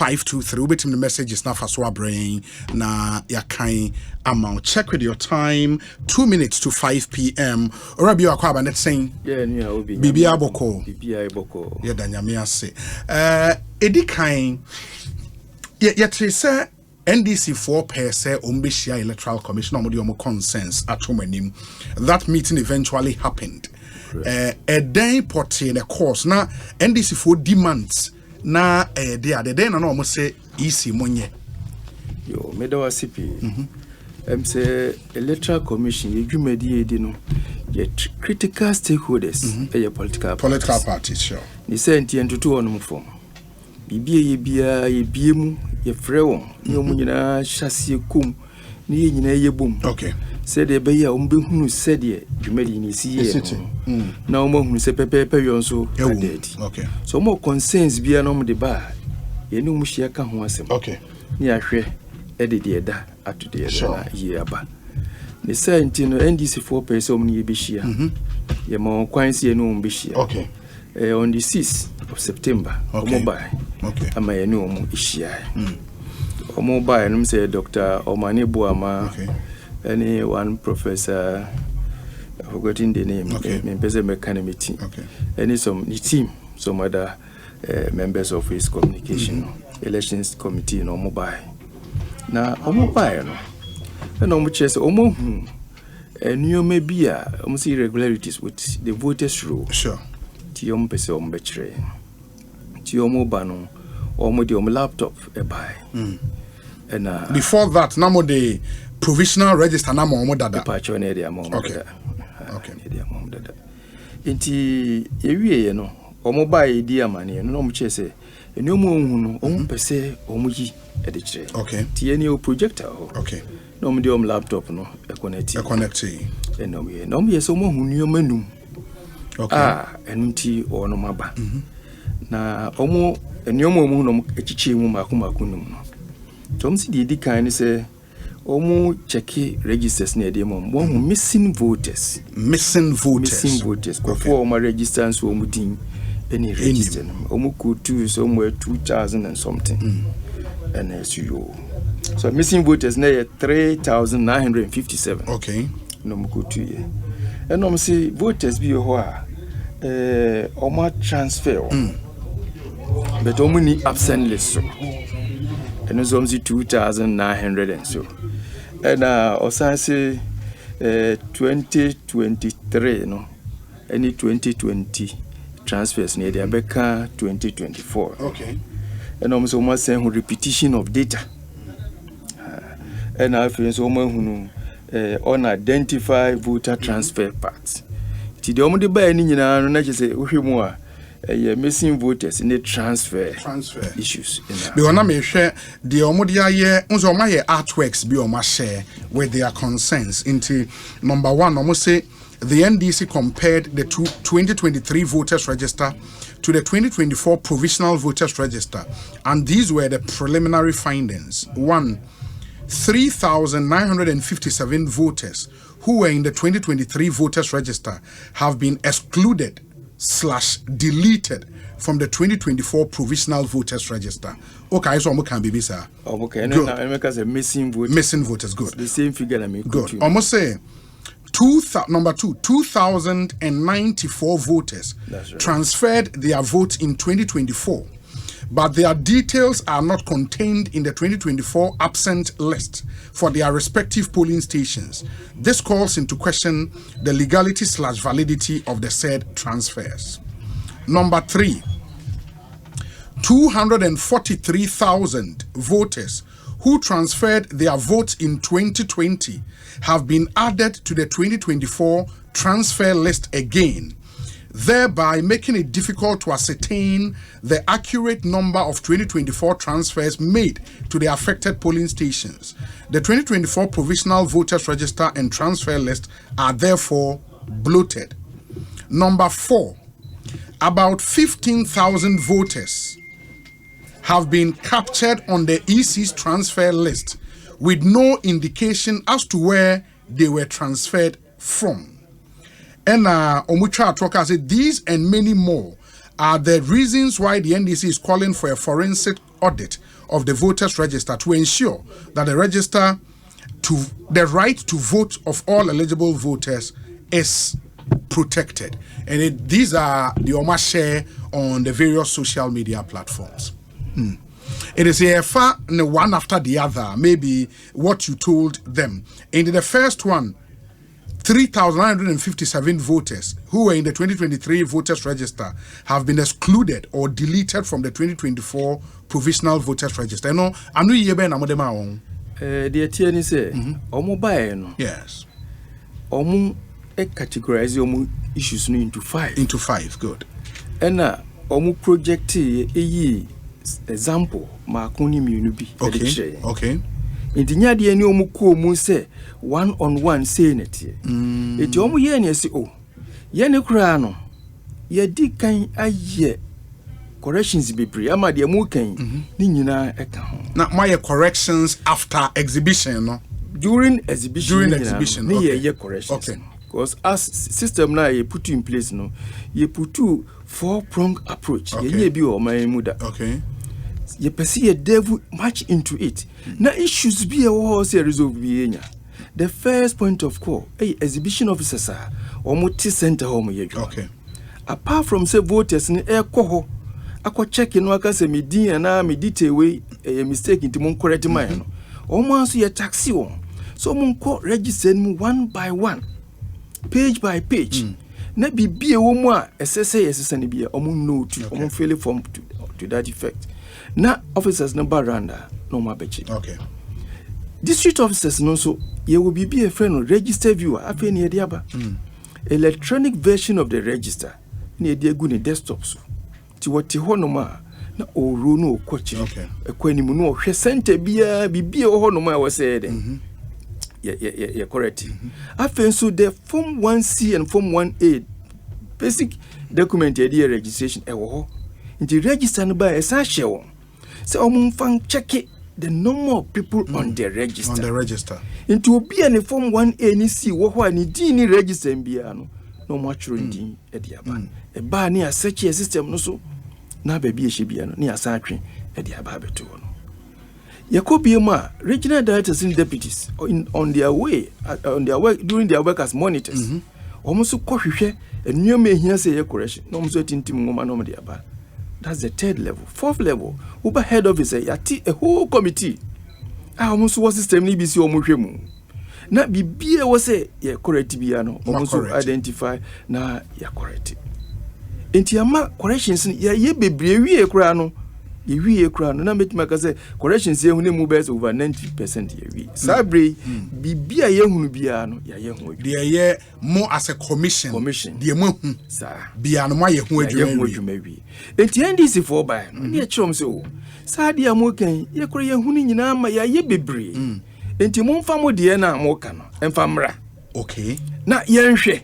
523. Wait the message is now for so brain na yakai amount. Check with your time. 2 minutes to 5 p.m. Or be akwa ba net saying Bibia Boko. Yeah, Danyamia say. Edikai yet say NDC 4 per se Umbishia Electoral Commission omo consensus at home. That meeting eventually happened. A day potty in a course na NDC 4 demands na the day na almost say easy money. Yo, medawa CP. Say Electoral Commission you mediate no yet critical stakeholders political parties sure. Ni say enti to on form. Bibia ye biemu ye frewon ye mu nyina hyase kum ni ye nyina ye bom. Okay. Said the beya umbehunu said ye dwumadi ni si ye na umahunu se pepepe yonso dead. Okay. So more concerns bia no de ba ye no mu hia ka ho asem. Okay. Ni ahwe e de da atu de na ye aba. Ni say enti no NDC 4 person ni ye be hia. Ye mo kwansi ye no mu be hia. Okay. On the 6th of September, Mobile. Okay. Ama ye no mu hia. Mobile no say Dr. Omani Buama. Okay. One professor, I've forgotten the name, mechanism. Okay. Any some other members of his communication, elections committee, no mobile. Now, mobile, no much as and you may be almost irregularities with the voters' rule. Sure. Tiom Pesom Betray. Tiomo Bano, or Modium laptop, a buy. And before that, no more the provisional register na mo dada departure na area mo dada. Okay. Area mo dada. Enti ewie ye no omo ba e di amane no mo chese enu mo hu no omo pese omo yi e de kire. Okay. Ti eni o projector ho. Okay. No mo di omo laptop no e connect. No mo ye so mo hu ni omanum. Okay. Enu ti o no maba. Na omo enu mo hu no echichi mu mako num no. Tom si di kan ni say omu check registers near the mom. Missing voters. Before omu register so omu din any register. Omu could do somewhere 2,000 and something. And as you. So missing voters near 3,957. Okay. No mu could do. And omu see voters be omu transfer. But omu ni absent list so. And it's only 2,900 and so. And also say 2023 no any 2020 transfers near the Abeka 2024. Okay. And almost almost saying repetition of data. And I feel so who unidentified voter transfer parts. Ti the only buy any na just say uhimwa missing voters in the transfer issues. Because na me share the omodia ye unzo ma ye artworks bi o ma share with their concerns into number 1 almost say the NDC compared the 2023 voters register to the 2024 provisional voters register, and these were the preliminary findings. 1, 3,957 voters who were in the 2023 voters register have been excluded/deleted from the 2024 provisional voters register. Okay, so can be sir. Okay, no, because missing voters, good. The same figure I mean. Good. Almost say number 2, 2,094 voters transferred their votes in 2024, but their details are not contained in the 2024 absent list for their respective polling stations. This calls into question the legality/validity of the said transfers. Number 3, 243,000 voters who transferred their votes in 2020 have been added to the 2024 transfer list again, thereby making it difficult to ascertain the accurate number of 2024 transfers made to the affected polling stations. The 2024 provisional voters register and transfer list are therefore bloated. Number 4, about 15,000 voters have been captured on the EC's transfer list with no indication as to where they were transferred from. And Omucha Atoka said these and many more are the reasons why the NDC is calling for a forensic audit of the voters register to ensure that the register to the right to vote of all eligible voters is protected. And these are the Oma share on the various social media platforms. It is a far one after the other, maybe what you told them. In the first one, 3,957 voters who were in the 2023 voters register have been excluded or deleted from the 2024 provisional voters register. You know, I know you been among them all. The attorney say, "Omo buy no." Yes. Omo categorize omo issues into 5. Into 5, good. And omo project example ma kuni miunu bi. Okay. Okay. Inti nyade ani omo ko mu say one on one say netie. Eti omo ye ne say oh. Ye ne kura no. Ye di kan aye corrections bebre ama de mu kan ni nyina eka ho. Na my corrections after exhibition no. During exhibition. During exhibition. Okay. Ye corrections. Okay. Because as system now you put in place no, you put 4-pronged approach. Okay. Ye bi o man mu da. Okay. You perceive a devil much into it. Now issues be a whole series of being. The first point of call, exhibition officers are or multi center home. Okay. Apart from say voters in air coho, I could check in workers a midi and I medite away a mistake into mon correct mine. Almost a taxi on. So mon court register one by one, page by page. Na be a woman, SSA, SSN be a no to or fairly form to that effect. Na officers number randa no mabechi. Okay. District officers no so ye will be a friend of register viewer afi near diaba. Electronic version of the register near the guni desktop so. Ti wati honoma na oru no kwachi. Okay. Ekwani mu no hwe center bia bibia honoma was said. Yeah, correct. Afi so the form 1C and form 1A basic document idea registration ewo ho. Inti register no by essential. So fan check it the number of people on the register. On the register. Into be any form 1A ni see what ni D ni register mbiano. No much din e diaba. E ba ni a search system no so na baby e hyebiano ni asatwe e diaba beto no. Yakobi ma regional directors and deputies on their way on their work during their work as monitors. Almost kohwehwe enwom ehia say ye correction. No so tintim ngoma no diaba. That's the 3rd level. 4th level, Uber head officer, yati a whole committee. I almost was system ni bisi omuhwemu. Na bibia was say ya correct biano, almost identify na ya correct. Enti ama corrections ye bebre wie kura no. Ye wie kura no na metima say corrections ye hune mu best over 90% ye wie. Sabre bibia ye hunu bia no ya ye hu. Dey ye more as a commission. Dey mo hu. Sa bia no ma ye hu adwuma wie. Enti NDC for by no ye chom se o. Sa dia mo kan ye kura ye hunu nyina ma ya ye bebre. Enti mo mfa mo de na mo ka no. Emfa mra. Okay. Na ye nhwe.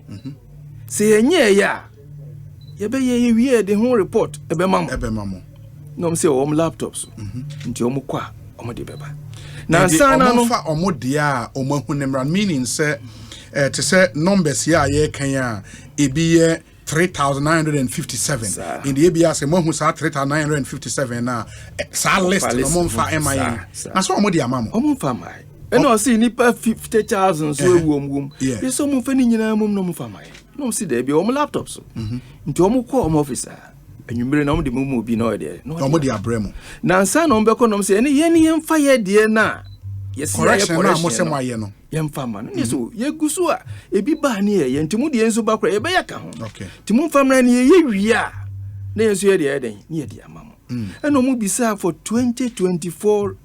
Se ye nye ya. Ye be ye wie de ho report ebe mamo. No say om laptops. Nti omo kwa omo de beba. Na sana no fa omo de a omo hunemra meaning say to say numbers here ye kan ya ebi ye 3,957 in the ABS mo hu sa 3,957 na sa list no mo fa MI na so omo de amamo omo fa mai e no see nipa 50,000 so ewom ye so mo fa ni nyina mom no mo fa mai no see there be omo laptops nti omo ko omo officer anwumere na omo de mumu bi na o de no omo de abremo na nsa na omo be ko no say ene ye ni yemfa ye de na yes correction na mo se mo aye no yemfa ma no so ye gusu a ebi ba ne ye ntimu de enso ba kra ye be ya ka ho okay timu famra ne ye wi a na enso ye de eden ne ye de amamo eno mu bisa for 2024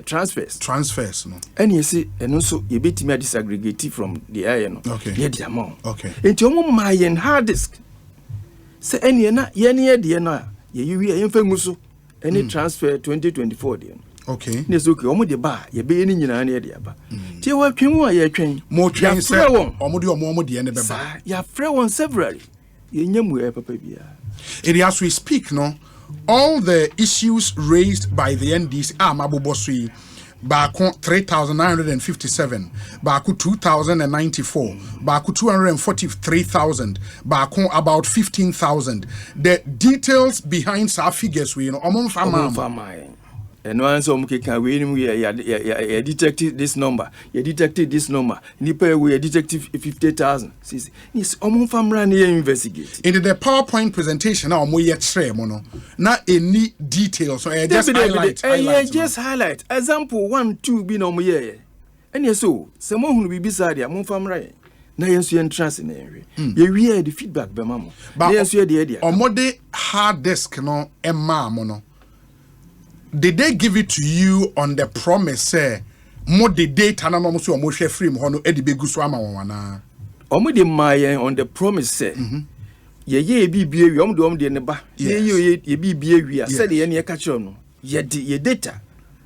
transfers no ene ye se eno so ye betimi disaggregate from the area no ye de amamo okay enti omo ma ye hard disk se ene na ye ne ye de no ye wi a yemfa nguso ene transfer 2024 de okay ne so ke omo de ba ye be ni nyina na ye de aba tie wa twenu a ye twen mo twen se omo de ne beba ya frɛ won severally ye nyamu e papa bia it as we speak no all the issues raised by the NDC mabobosui Baako 3,957, Baako 2,094, Baako 243,000, Baako about 15,000. The details behind our figures, we know, and once can we detected this number, you detected this number, Nipa we detected 50,000. Yes, investigate. In the PowerPoint presentation, now we yet mono. Not any details, so just highlight. Just highlight. Example 1, 2 be no more. And yes, so someone who be beside you, Mon Famra. Now, yes, you entrance in the area. You hear the feedback, by Mamma. But yes, you the idea. Or more hard disk, no, Emma mono. Did they give it to you on the promise, say, more the date and almost your motion free, Hono Eddie Beguswama wana? Omudi Maya on the promise, say, ye be beer, the neba, ye be beer, said the any catcher, yet ye data,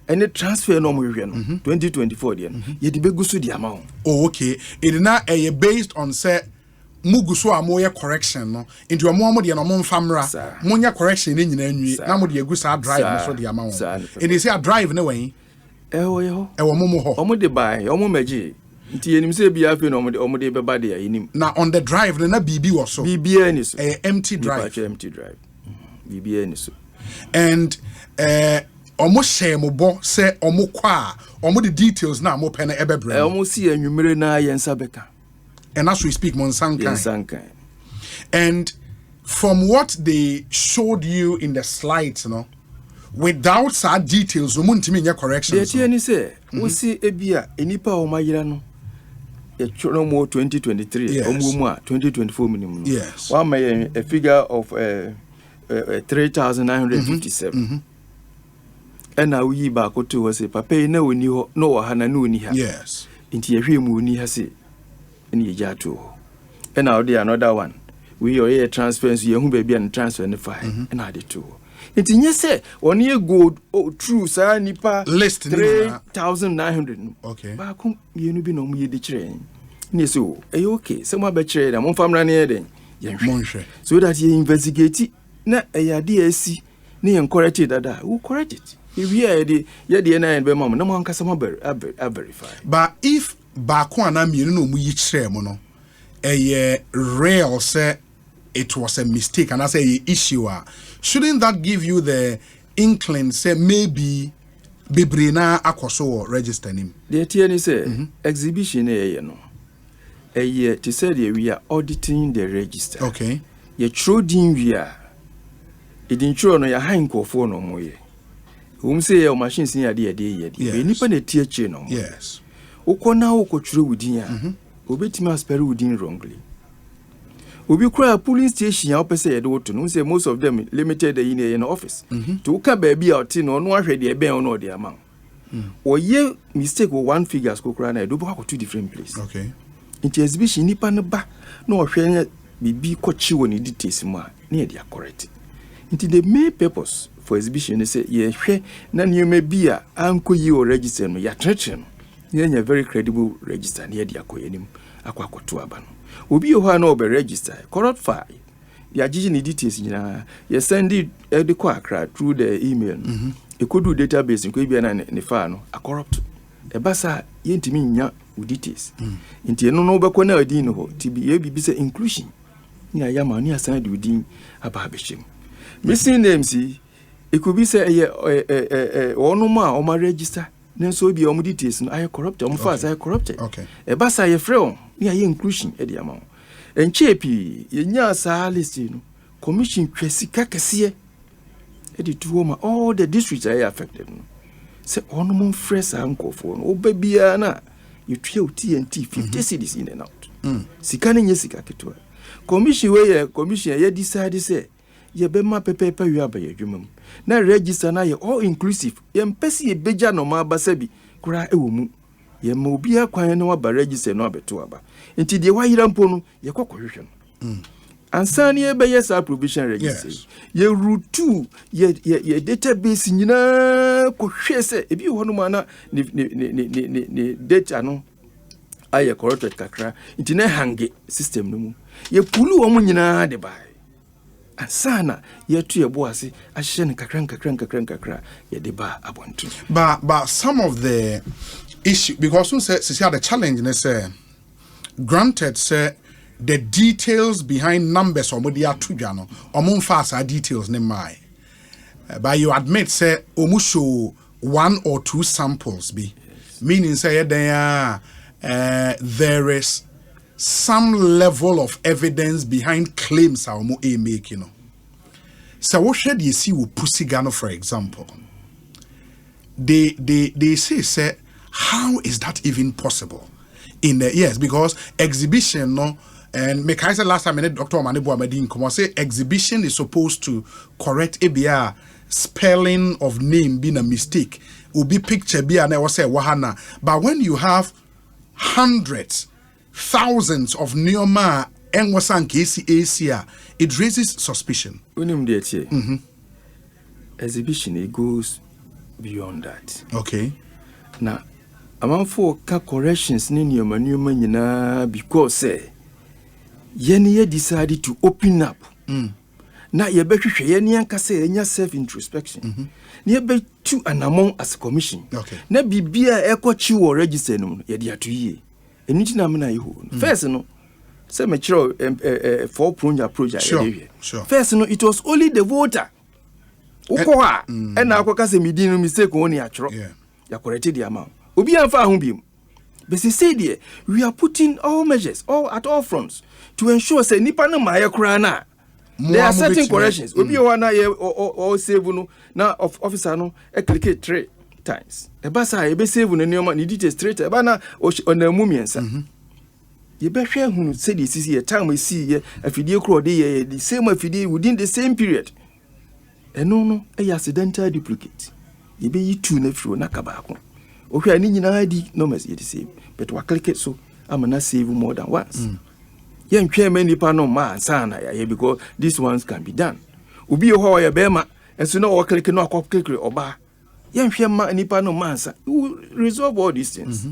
and the transfer no more 2024, ye the Begusu the amount. Oh, okay. It is not based on, say, Muguso amoya correction no into a more de no famra monya correction ni nyina nwi na mo de agusa drive so de amount it is a drive no way ewo momo ho omo de buy omo magi nti yenim se bia fe no omo de beba de yenim na on the drive na bibi wo so bibi ani so empty drive bibi ani so and omo share mo bo se omo kwa omo the details na mo pe na ebebre omo si anwumere na yensa beka. And as we speak, Monsankai. And from what they showed you in the slides, you know, without sad details, we won't mean your corrections. The say, we see Ebia, Enipa or Mayano, a Chonomo 2023, Omuma 2024 minimum. Yes. One may a figure of 3,957. And now we back to was a papa, no, Hana Nuni. Yes. Into a Muni has it. And now there another one. We are here transfers, you baby and transfer and fine. And I did too. It's in yes, say 1 year gold, true, sir, Nipa list 3,900. Okay. But come, you be no me the train. Yes, oh, okay, someone betrayed them on family near then. So that you investigate it, not a DSC, near and correct it, that who correct it. If you are the Yadiana and Bemam, no one can some verify. But if Bakwana no mu yichre mo no real say it was a mistake and I say issue shouldn't that give you the inkling say maybe Bibrina akoso register him the TN say exhibition no to say we are auditing the register. Okay. Ye trading we are it intro no ya high for no mo ye say your machines near the day nipa na tie no. Yes. Ukona ukochuro within ya obetimi aspere within wrongly obi kura polling station ya opese ye do to no say most of them limited in office to ka baby out no no ahwe de ben no de amount oye mistake with one figures ko kura na do bo two different place. Okay. Into exhibition nipa no ba no ohwe bibi kochi woni details mu a na ye de correct. Into the main purpose for exhibition is say ye hwe na nyeme bi a anko yi o register no ya tretre no a very credible register near the Akoyanim, Aquacotu Abano. Ubi no be register, corrupt file. The addition details in you send it the quackra through the email. A could do database in Quabian and Nefano, a corrupt. A bassa yentiminia with details. Into no bacona dino, to be busy inclusion. Near Yama near side within a barbishing. Missing names, it could be say or no more on my register. Then so be details and I corrupted. I corrupted. Okay. A bassa ye freo, near inclusion at the amount. And cheapy, ye nyasa listen, commission Cressicacasia. Edit to woman, all the districts I affected. Say, on mon fresh uncle for no baby Anna. You trio TNT 50 cities in and out. Sicani Jessica Kitua. Commission where commission ye decide say. Ye be ma pepe you are by your human. Na register na ye all inclusive. Ye mpesi ye beja no ma basebi. Kura ewumu. Ye mobia kwan no ba register no abeto aba. Nti de wa yirampo no ye kokohwehwe no. Ansani ye be yes provision register. Yes. Ye route 2 ye database nyina kohwe se ebi ho no ma na ni data no aye corrupted kakra. Nti na hange system no mu. Ye pulu omo nyina de bai. Ansana yetu ye boase ahye ne kakra ye de ba abonto. But some of the issue, because we say the challenge they say granted say the details behind numbers or media tujano or fast details ne mai. But you admit say show 1 or 2 samples be, meaning say there is some level of evidence behind claims our mo a make, you know. So what should you see with Pussy Ghana, for example? They say how is that even possible? In the yes, because exhibition no. And make I say last time Dr. Manebu Amadin come say exhibition is supposed to correct ABR spelling of name being a mistake. Will be picture be and I was say wahana. But when you have hundreds, thousands of neoma and wasan KCACA, it raises suspicion. Exhibition it goes beyond that. Okay. Now, among for corrections ni neoma nyina because say Yeni decided to open up. Now you be yeni anka say enya self introspection. Ni be to and among as a commission. Okay. Na bibia ekwachi wo register no ye de atoye. Eni na me na yeho. First no say me chiro for project Sure. First no it was only the voter. Uko ha na akoka say midi no mistake woni achro. Ya correct the amount. Obi anfa ho biem. But say there, we are putting all measures, at all fronts, to ensure say nipa no maye kura na. There are certain corrections. Obi wana ye or save no na officer no click 3 times. E ba sa e be save no neoma ni details straight e ba na on the mumiensa. Ye be hwe hu say the sisi ye time we see ye afidie kro de ye the same afidie within the same period. No e accidental duplicate. Ye be yi 2 na firo na kabako. Okay, any ID numbers the same, but we click it so I'm not save more than once. Yen care many pano man sana because these ones can be done. Ubi ho ya bema and so no click no click or bar. Yen share man any pano man sa you resolve all these things.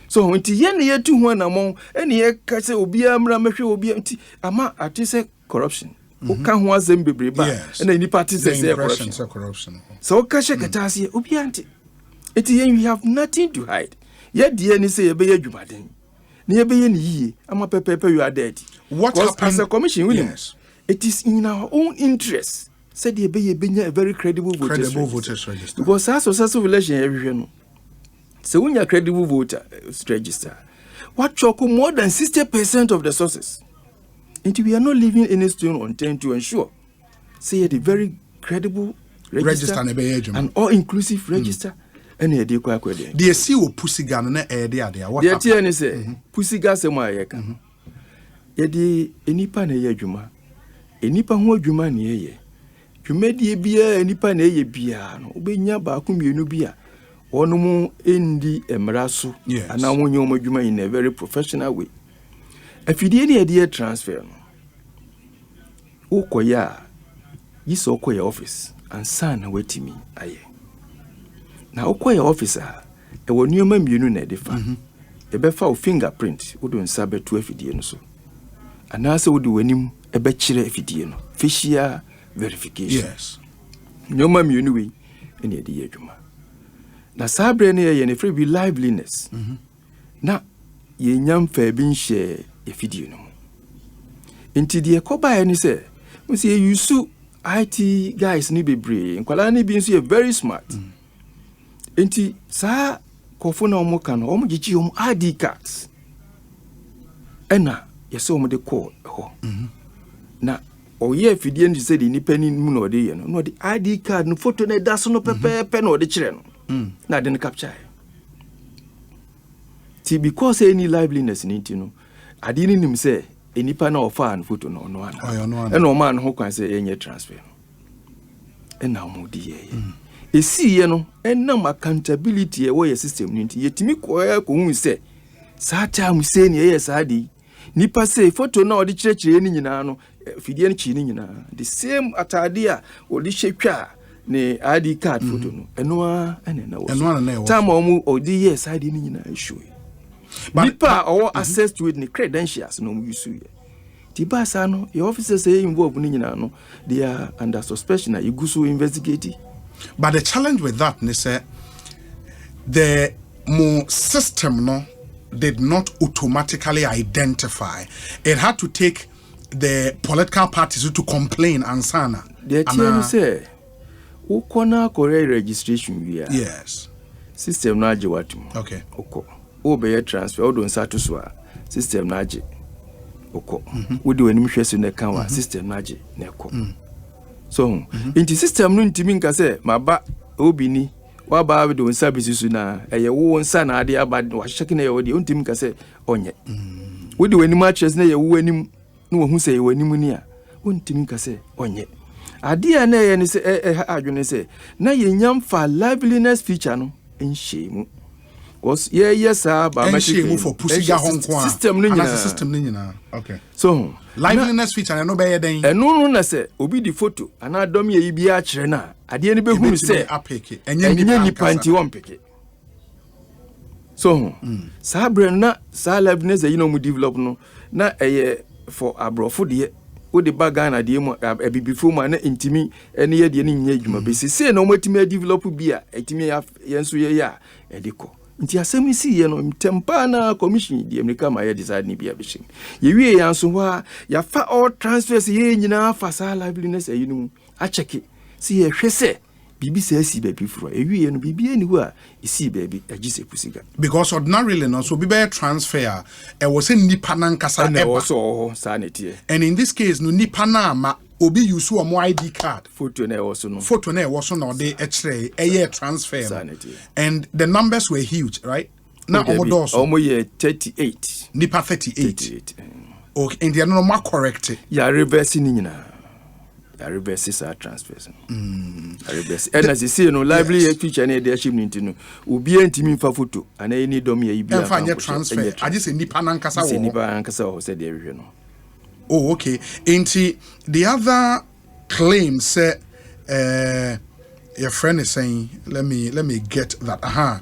So when ti yen ye 2 one among any ye catch obi amra mehwe obi anti ama atise corruption. Oka ho azem bebre ba and any party says corruption. So catch katase obi anti we have nothing to hide. Yet the any say be adwumaden. Ne be ye ni ama pepepe you are dead. What happened as a commission, Williams? It is in our own interest. Said ye be a very credible voters register. Because as successful election every no. So when you credible voter register, what choco more than 60% of the sources. And we are not leaving any stone unturned to ensure. Say the very credible register and all inclusive register. Any idea kwa kwede. The see wo Pussy Ghana na there. What happened? The TN say Pussy Ghana se mo ayeka. Yedi enipa na ye adwuma. Enipa ho adwuma na ye. Dwumadi bia enipa na ye bia no obenya ba ko mienu bia. Ono mu endi emra so ana wonye o adwuma in a very professional way. Afidie na ye transfer no. Ukoya yiso okoya office ansa na wetimi aye. Na okoya officer e wonu yoma mienu na defa e be fa o fingerprint wo do nsa beto afidie no so anase wo de wanim e be kire afidie no facial verification nyoma mienu we ene e de yadwuma na sabre ne ye ne free be liveliness na ye nyam fa bi nhye afidie no enti de ekoba ye ni se mo se yusu IT guys ni bebre nkwala ni bi nso ye very smart enti sa kofo na omo kan omo gichi omo ID cards ena yese omo de call ho na oye fidie ndi se di ni pani mu na ode ye no de ID card no photo na da so no pepe na ode kire no na de capture ti because any liveliness ni ti no ade ni nim se enipa na ofa an photo no no ana ena o man ho kwan se enye transfer no ena omo di ye esi ye no enam accountability e wo ye system ni nti yetimi ko hu se sa time se ni ye sa di nipa se photo na odi kirekire ni nyina no fidie ni chi ni nyina the same atade a odi hwetwa ne ID card photo no eno a ene na wo time omu odi ye sa di ni nyina show nipa or access to it ni credentials no mu use ye Tibasano, your officers say involved in they are under suspension. You go so investigate. But the challenge with that, Nisse, the more system no did not automatically identify. It had to take the political parties to complain and sana. The TN say, Ukona Korea registration we are. Yes. System naji watu. Okay. Oko. Obeye transfer. Odo nsatu swa. System naji. Oko. Udi weni mshwesu nekawa. System naji. Neko. So, inti system nu intimi nkase, maba obini, waba abido nsa bisisu na, eye uwo nsa na adi abadi, washakina ya wadi, intimi nkase, onye. Udi weni matches na ye uweni, nuwa hunse ye weni munia, intimi nkase, onye. Adi ya na ye nise, nise, na ye nyamfa liveliness feature no, enshemu. Was yes ba enshemu for pusiga honkwa. System nina. System nina. Okay. So, liveliness feature no be den. No na se obi di photo ana dom ye bi a kire na ade ne be hu se apeke enye ni panti won peke. So, sa brand na sa liveliness you know mu develop no na for abrofo de wo de baga na de mu ebibifo mu na intimi ene ye de ne nya adwuma be se na o matimi develop bi a etimi yenso ye ya ediko. Nti asemi si ye no tempa na commission di America ma ye decide ni bia bishim ye wie yanso ho ya fa all transfers ye nyina fa sa liveliness ayinu a check si ye hwese bibi sa si ba bifuro e wie no bibi ani ho a isi ba bi agise pusiga because ordinarily no so bibi transfer e was nipa na nkasa e was so sa netie and in this case no nipa na ma obi use o ID card photo na was no de a transfer and the numbers were huge, right? Now almost 38 nipa 38 okay and they are no more correct ya reverse ni nyina ya reverse sa transfers reverse and as you see no lively feature na dey ship ninti no obi antimi mfa photo ana any dom ya ibi a transfer I just say nipa na nkasa wo nipa nkasa wo say dey hwe no. Oh, okay. Ain't the other claims say your friend is saying, let me get that.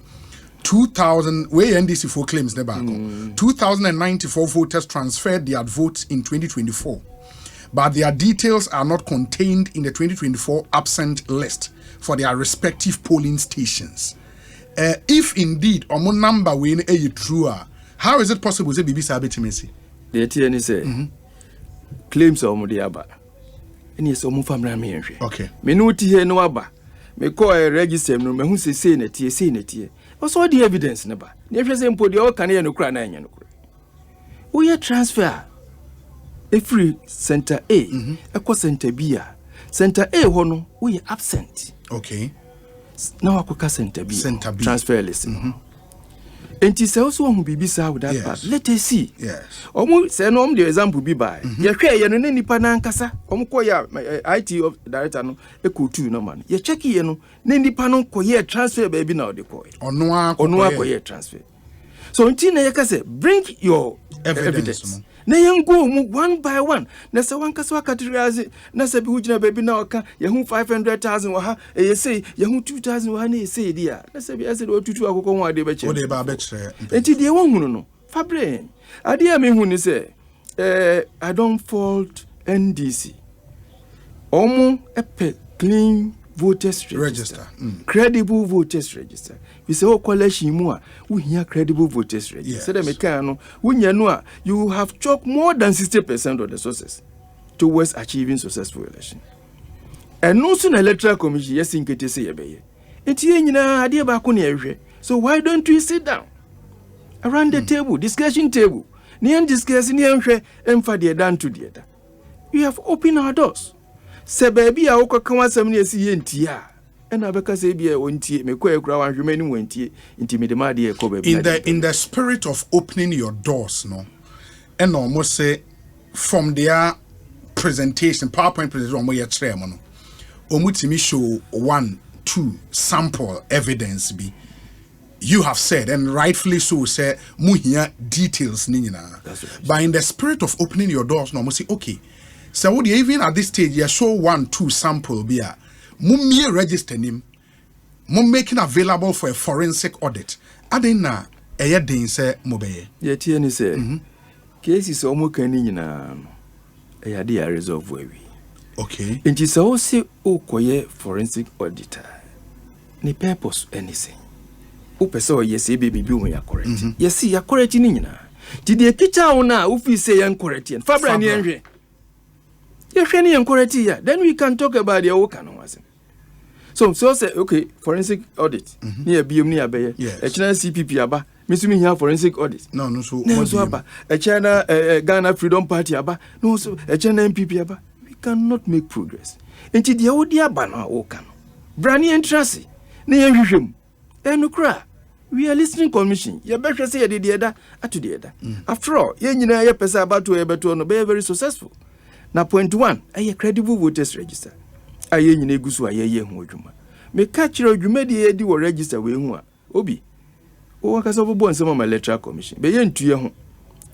2000 where NDC for claims never 2094 voters transferred their votes in 2024, but their details are not contained in the 2024 absent list for their respective polling stations. If indeed omo number when a true, how is it possible say BBC abetimesi? The TN say claims of Modiaba. And yes, almost family. Okay. Me no tea no aba. Me call a register no me who say net. Also the evidence never. Never say put the all can no cry na no. We transfer a free center A, a center B. Center A hono we absent. Okay. Now I center B. Center B. Transfer list. And it is also one who be with that part. Let us see. Yes. Almost say no the example be by. You share you no nipa na nkasa. Omko ya IT of director no eko2 no man. You check you no nipa no koye transfer baby now dey call. Ono koye transfer. So until na you say bring your evidence. Na yengo mu one by one. Na say one kasa categorize na say bi hujina baby na oka ye hu 500,000 wa ha e say ye hu 2,000 wa ha na say dia. Na say bi ase do tutu akoko ho ade be che. O de ba be che. Enti de won hunu no. Fabre. Ade a me hu ni say I don't fault NDC. Omo epe clean voters register. Credible voters register. We say college mu a we hear credible voters register. Say them can no we no a you have choked more than 60% of the sources towards achieving successful election. And no soon electoral commission yes in kete say yebeye. Enti nyina ade ba ko na ehwe. So why don't we sit down around the table, discussion table. Ni discuss ni ehwe emfa de dan to de da. We have opened our doors. Se baby a woka wasam ne esi yentia ena beka se bia ontie mekwa ekura wan hwemani wontie intimide ma de ekọ baby in the spirit of opening your doors no and almost say from their presentation PowerPoint presentation omo ye kire mo no omutimi show 1 2 sample evidence be you have said and rightfully so say mu hia details ni nyina but in the spirit of opening your doors no mo say okay. So would even at this stage you show 1 2 sample be a mummy register him mum making available for a forensic audit adena eye den say mobeye ye tie ni say cases omo kan ni nyina a idea resolve where we. Okay. It is also okoye forensic auditor. Ni purpose anything. Upeso yes baby be when you correct. Yes, you correct ni na. Did the kitchen ona ufi say you correct and Fabra ni enwe. You hwe ni correct ya. Then we can talk about the work no was. So say okay, forensic audit. Ni biom ni abeye. E China CPP aba. Misumi here forensic audit. No so aba. E China Ghana Freedom Party aba. No so e China MPP aba. We cannot make progress. Enti the odi aba no work no. Brani entrance. Ni enhwehwem. Enukra. We are listening commission. You better say the other to the other. After all, you know your person about to be very successful. Now, point one, a credible voters register. I yen negusu a ye hujuma. Me catch your jumedi edi or register we obi. O was over born some of my electoral commission. Be yen to your home.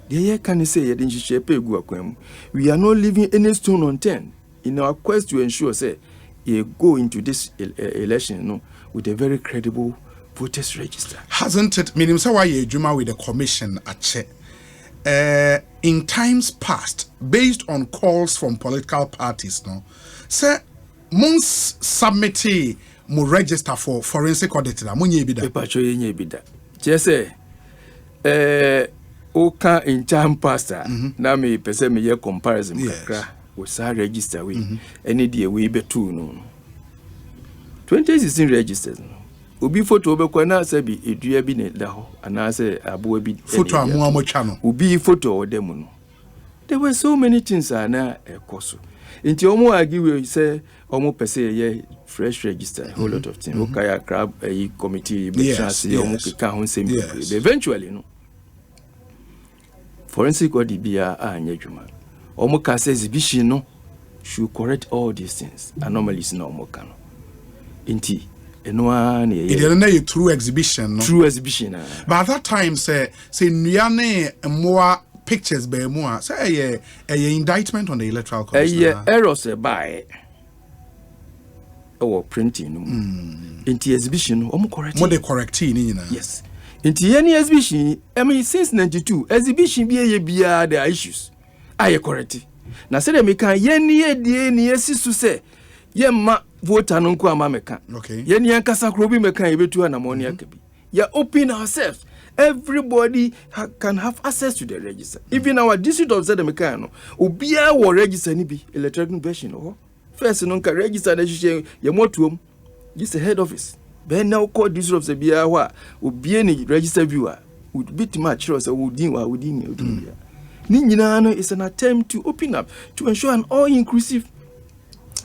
The year can say you didn't shape a guaquem. We are not leaving any stone unturned in our quest to ensure, say, you go into this election no, with a very credible voters register. Hasn't it? Meaning, so why you juma with the commission at in times past, based on calls from political parties, no, say, months submittee mo register for forensic auditor. Munye bida. Pacho yenye bida. Just say, oka in time past, na me pese me ye comparison kakra. We sa register we. Any day we be two no. 2016 registers. Ubi photo obekwa na se bi edua bi ne da ho ana se abo bi photo amu amocha no ubi photo odem no. There were so many things na ekoso nti omo argue say omo pese ye fresh register a whole lot of things okaya crab a committee be chance omo keka ho nsem eventually no forensic audit bia anya dwuma omo ka say exhibition no should correct all these things anomalies na omo ka no nti it didn't true exhibition, no? True exhibition. But at that time, say nyane more pictures be more. Say a indictment on the electoral commission. Errors by or printing. Into exhibition, correct. More the correcting, yes. Into any exhibition, I mean since 92, exhibition be there are issues. I correct. Now say me can ye say ma voter no kwa mameka. Okay. Yeni yankasa krobi meka yebetu na money akabi. Ya open ourselves. Everybody can have access to the register. Even our district of Zedemeka no. Ubia wo register ni bi electronic version oh. First no ka register na hye ye motuom. This the head office. Ben now call district of Zebia wa ubia ni register viewer. Would bit match us wudin wa wudin. Ni nyina no is an attempt to open up to ensure an all inclusive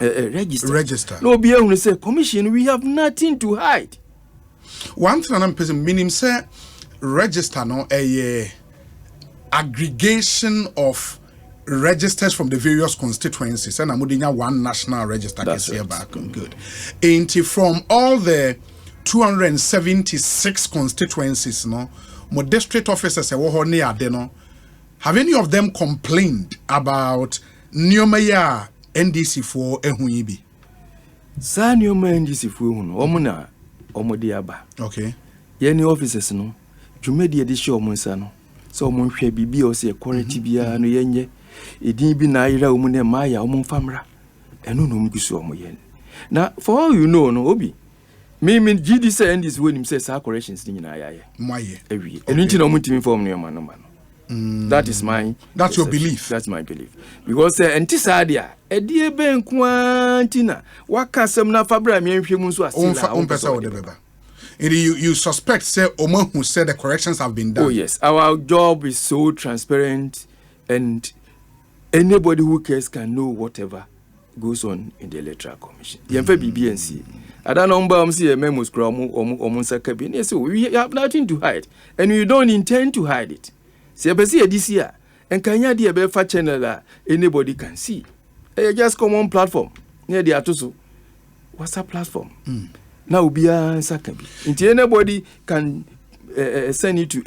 register. No, be able to say commission. We have nothing to hide. One thing I'm saying, meaning say register no a aggregation of registers from the various constituencies, and I'm doing one national register. That's right. Back good. And from all the 276 constituencies, no, my district officers say no. Have any of them complained about Nyomaya NDC for ehuibi? Sa Nyoma NDC for ehun omuna omode aba. Okay. Yeni officers no dwumadi edi hye omunsa no. So omunhwe bibi o se quality bia no yenye edin bi na ayira omune maya omumfamra. Eno no mgusu omoyen. Na for all you know no obi. Me GD say NDC when him say sa corrections ni nyina ayaye. Maye. Ewi. Eno nti na omuntimi form no ma no. That is my. That's your belief. That's my belief. Because antisadia, edie ben kwantina, wakasem na fabra mi nhwe mu so asila. You suspect say Omo who said the corrections have been done. Oh yes, our job is so transparent, and anybody who cares can know whatever goes on in the electoral commission. Yemfe BBNC. I don't know see a memos omun so we have nothing to hide, and we don't intend to hide it. See, this year, and can you be a channel that anybody can see? Just come on platform near the Atusu. What's that platform? Now be a second. Until anybody can send you to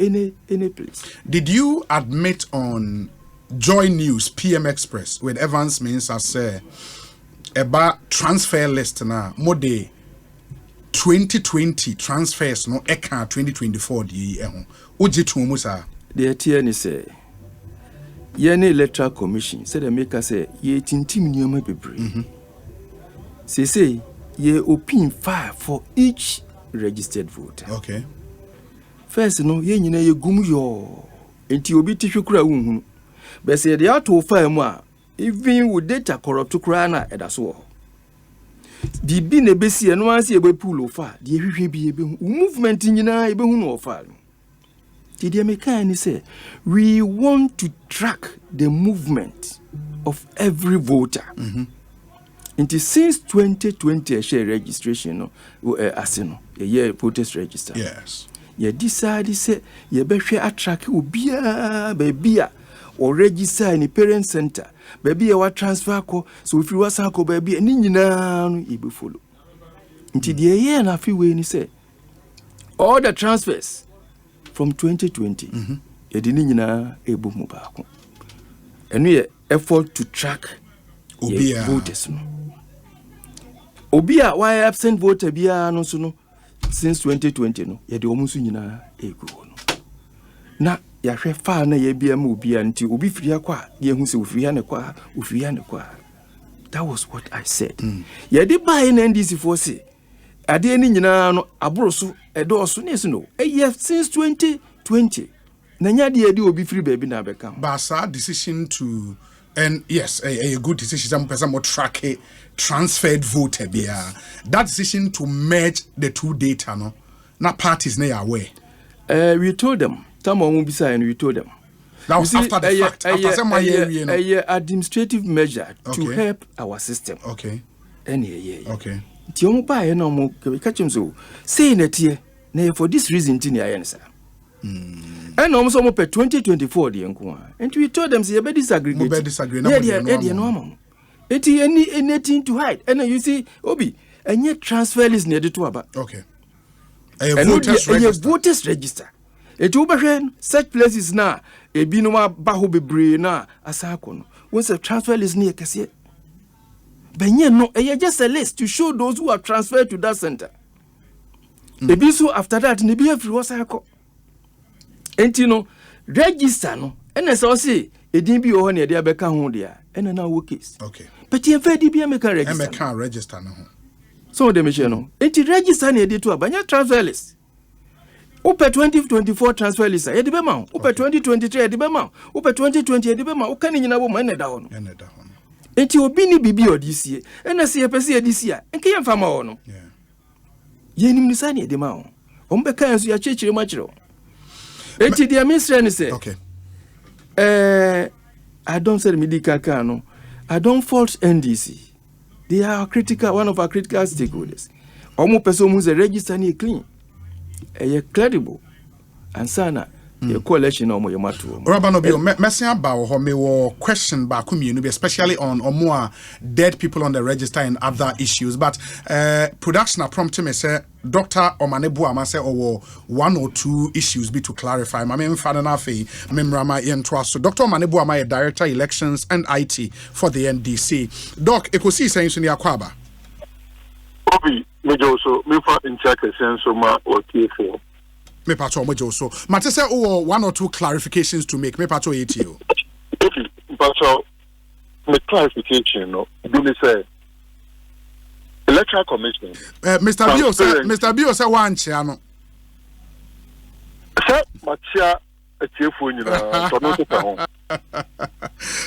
any place. Did you admit on Joy News PM Express with Evans means as about transfer list now more day 2020 transfers no eka 2024 the oje to musa the TN say Yene Electoral Commission said the maker say ye tintim niyama bebre. Say ye open fire for each registered voter. Okay. First no ye nyina ye gum yo. Enti obi tihwe kura unhunu. But say the auto fire mu a even with data corrupt kura na edaso. Bibi na besi eno anse ebe pool ofa de hwehwe bi ebe movement nyina ebe hu no ofa. The mechanic say we want to track the movement of every voter. Since 2020 share registration no asino a year voters register. Yes. You decide say you be attract obia baby or register in the parent center. Baby you transfer ko so if you was ko baby ni nyina no e be follow. Until the year na fi we ni say all the transfers from 2020, yedini nyina ebo mu baako. Enu ye effort to track obia voters no. Obia why absent voter bia no so no since 2020 no yede omusu nyina egu no. Na ya hwe fa na ye bia ma obia nti obi firi akwa ye hu se ofiri ne kwa. That was what I said. Yede buy na NDC for say ade ni nyina no aboroso edoso nesu no since 2020 nanya de ade obi free baby na beka Basa decision to and yes a good decision some person more track a transferred voter bia that decision to merge the two data no na parties na aware we told them we told them that was after the fact after some year no administrative measure to help our system okay okay ti omo ba ye no mo ka chim so say na tie na for this reason tin ya yen sa and almost so mo pe 2024 de enko and we told them say be disagree na no am eti anything to hide and you see obi enye transfer list na de to aba okay a voters register eti wo behwe such places na ebi no ba ho bebre na asako no when say transfer list na kese benye no just a list to show those who are transferred to that center. Ebi so after that ne bi afiri wasako. Enti no register no ene so say edin bi ho na e de abeka ho dia ene na wo case. Okay. But ye fa di bi ameka register. Ameka register no ho. So de me no. Enti register na e de to abanya transfer list. Upe 2024 transfer list e de be ma. Upe 2023 e de be ma. Upe 2020 e de be ma. Uka ni nyina bo ma ene da ho no. Ene da ho. Enti obi ni bibi odisi e na se yepese edisi a enke ye mfa ma wo no ye nim ni sani e de ma wo ombeka enso ya chechire ma chiro enti dia minister ni say okay I don't say medical car no I don't fault NDC they are critical one of our critical stakeholders omo person mu ze register ni clean e credible and sana your coalition or your matu. BANO-BIOH, messing about how me question back especially on more dead people on the register and other issues. But production prompted me say Dr. Omanebuama say or 1 or 2 issues be to clarify. My name Fadanafe, Memrama Ian so Dr. Omanebuama, Director Elections and IT for the NDC. Doc, ekosi saying in Yakwaba. Obi, me also me for in check sense ma or T4. Me pato mo so mate say 1 or 2 clarifications to make me pato ATO okay pato me clarification no do me say Electoral Commission Mr. Bio say one chia no say machia atiefo nyina so no to ho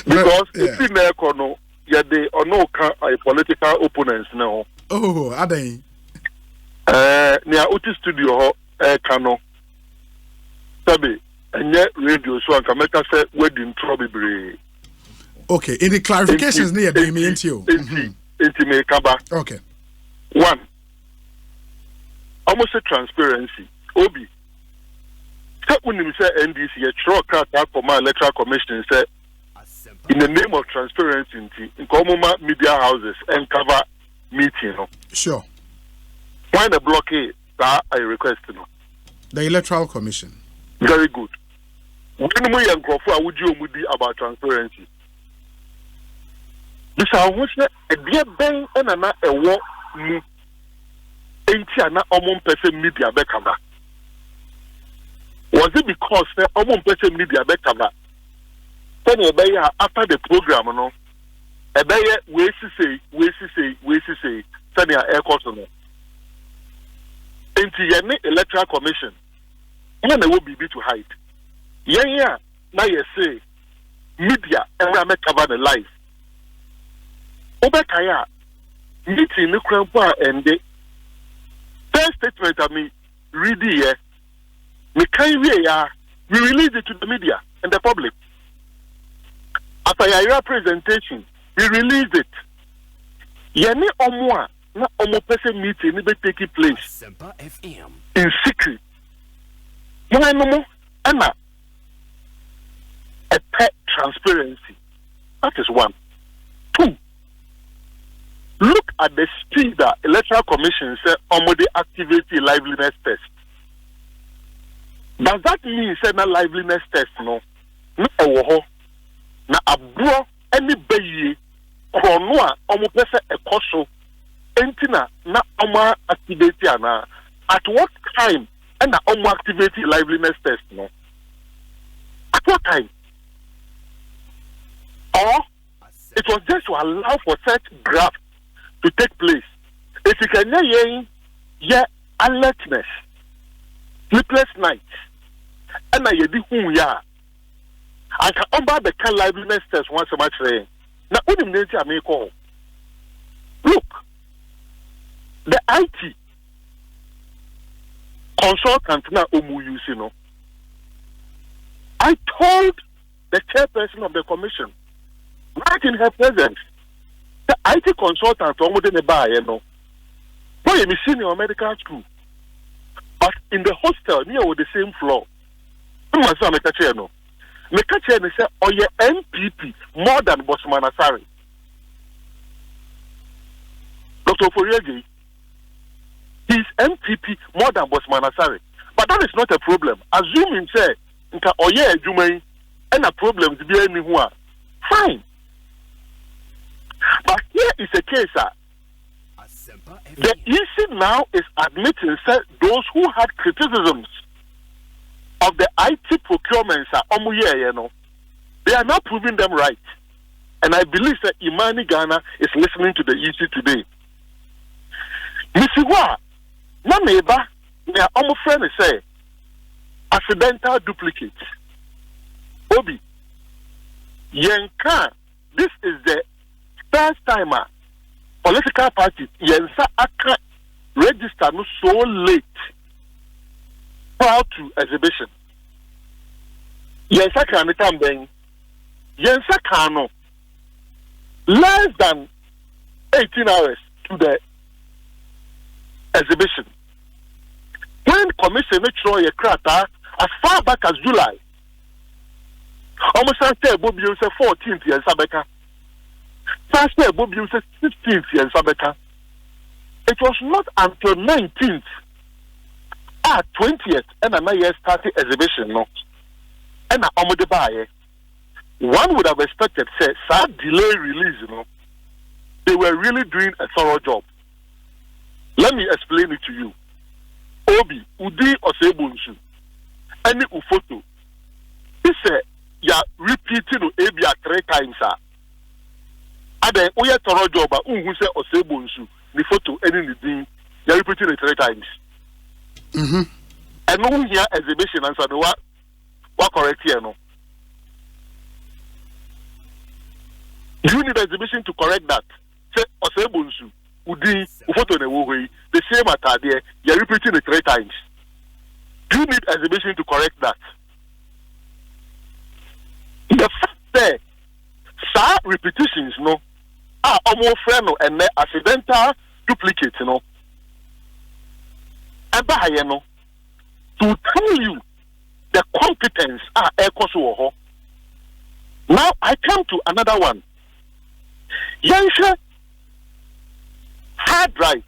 because if you na no ya dey ono ka political opponents na ho oh adan nia uti studio ho kano sabe enye radio so anka meka say wedding trouble bre okay in the clarifications near the me into me kaba okay 1 almost a transparency obi say unim say NDC ye tro card for my Electoral Commission say in the name of transparency in common media houses and cover meeting no sure why the blockade that I request no the Electoral Commission. Very good. When we are would you about transparency? This I want a dear bang and a war mu. Ain't na omon person media back cover. Was it because omon person media back cover? Then after the program, no, a bear we say, send your air course on it. Into your electoral commission, when they will be to hide. Yeah, now you say, media, and we are cover the life. Obekaya, meeting the crown and the first statement I mean, read here, we release it to the media and the public. After your presentation, we released it. Yeni omwa na omo person meeting be taking place in secret. Yeni no ana a pet transparency. That is one. Two. Look at the speed that Electoral Commission said omo the activity liveliness test. Does that mean say na liveliness test no? No owo na abro any bayi krono a omo pese ekoso entina na omo activity ana at what time and na omo activity liveliness test no at what time or it was just to allow for such graft to take place. If you can yeah alertness sleepless nights and na yedi hu ya I can umba the can liveliness test once a much saying. Now, what do you mean? Look, the IT consultant now you know. I told the chairperson of the commission, right in her presence, the IT consultant almost in the bar, you know. Boy, you senior medical school, but in the hostel near with the same floor. Mekache ne say oye NPP more than Bosman Asari. Dr. Foriegi, he's NPP more than Bosman Asari. But that is not a problem. Assuming say nka oye adwuma and a problem to be anywhere. Fine. But here is a case the issue now is admitting say those who had criticisms of the IT procurements they are now proving them right. And I believe that Imani Ghana is listening to the issue today. Misiwa, na neighbor, na omo friend say accidental duplicate. Obi, yenka, this is the first time political parties yensa aka register no so late. Prior to exhibition. Yensa can come Yensa Kano less than 18 hours to the exhibition. When commission Troy Krata as far back as July, almost say Bobby 14th year Sabeka. First day Bobby 16th year Sabeka. It was not until 19th. 20th and a year starting exhibition no and a buy one would have expected say sad delay release they were really doing a thorough job. Let me explain it to you. Obi Udi Osebunsu any photo this ya repeating Abia 3 times we a thorough job who say Osebunsu the photo any thing you repeating it 3 times. And no here exhibition and so what correct here no. You need exhibition to correct that. Say Osebunsu, Udi, Ufoto Newohi, the same at there, you're repeating it 3 times. You need exhibition to correct that. The fact that repetitions no are almost friend and accidental duplicates no. To tell you the competence now I come to another one. Yansha hard drive.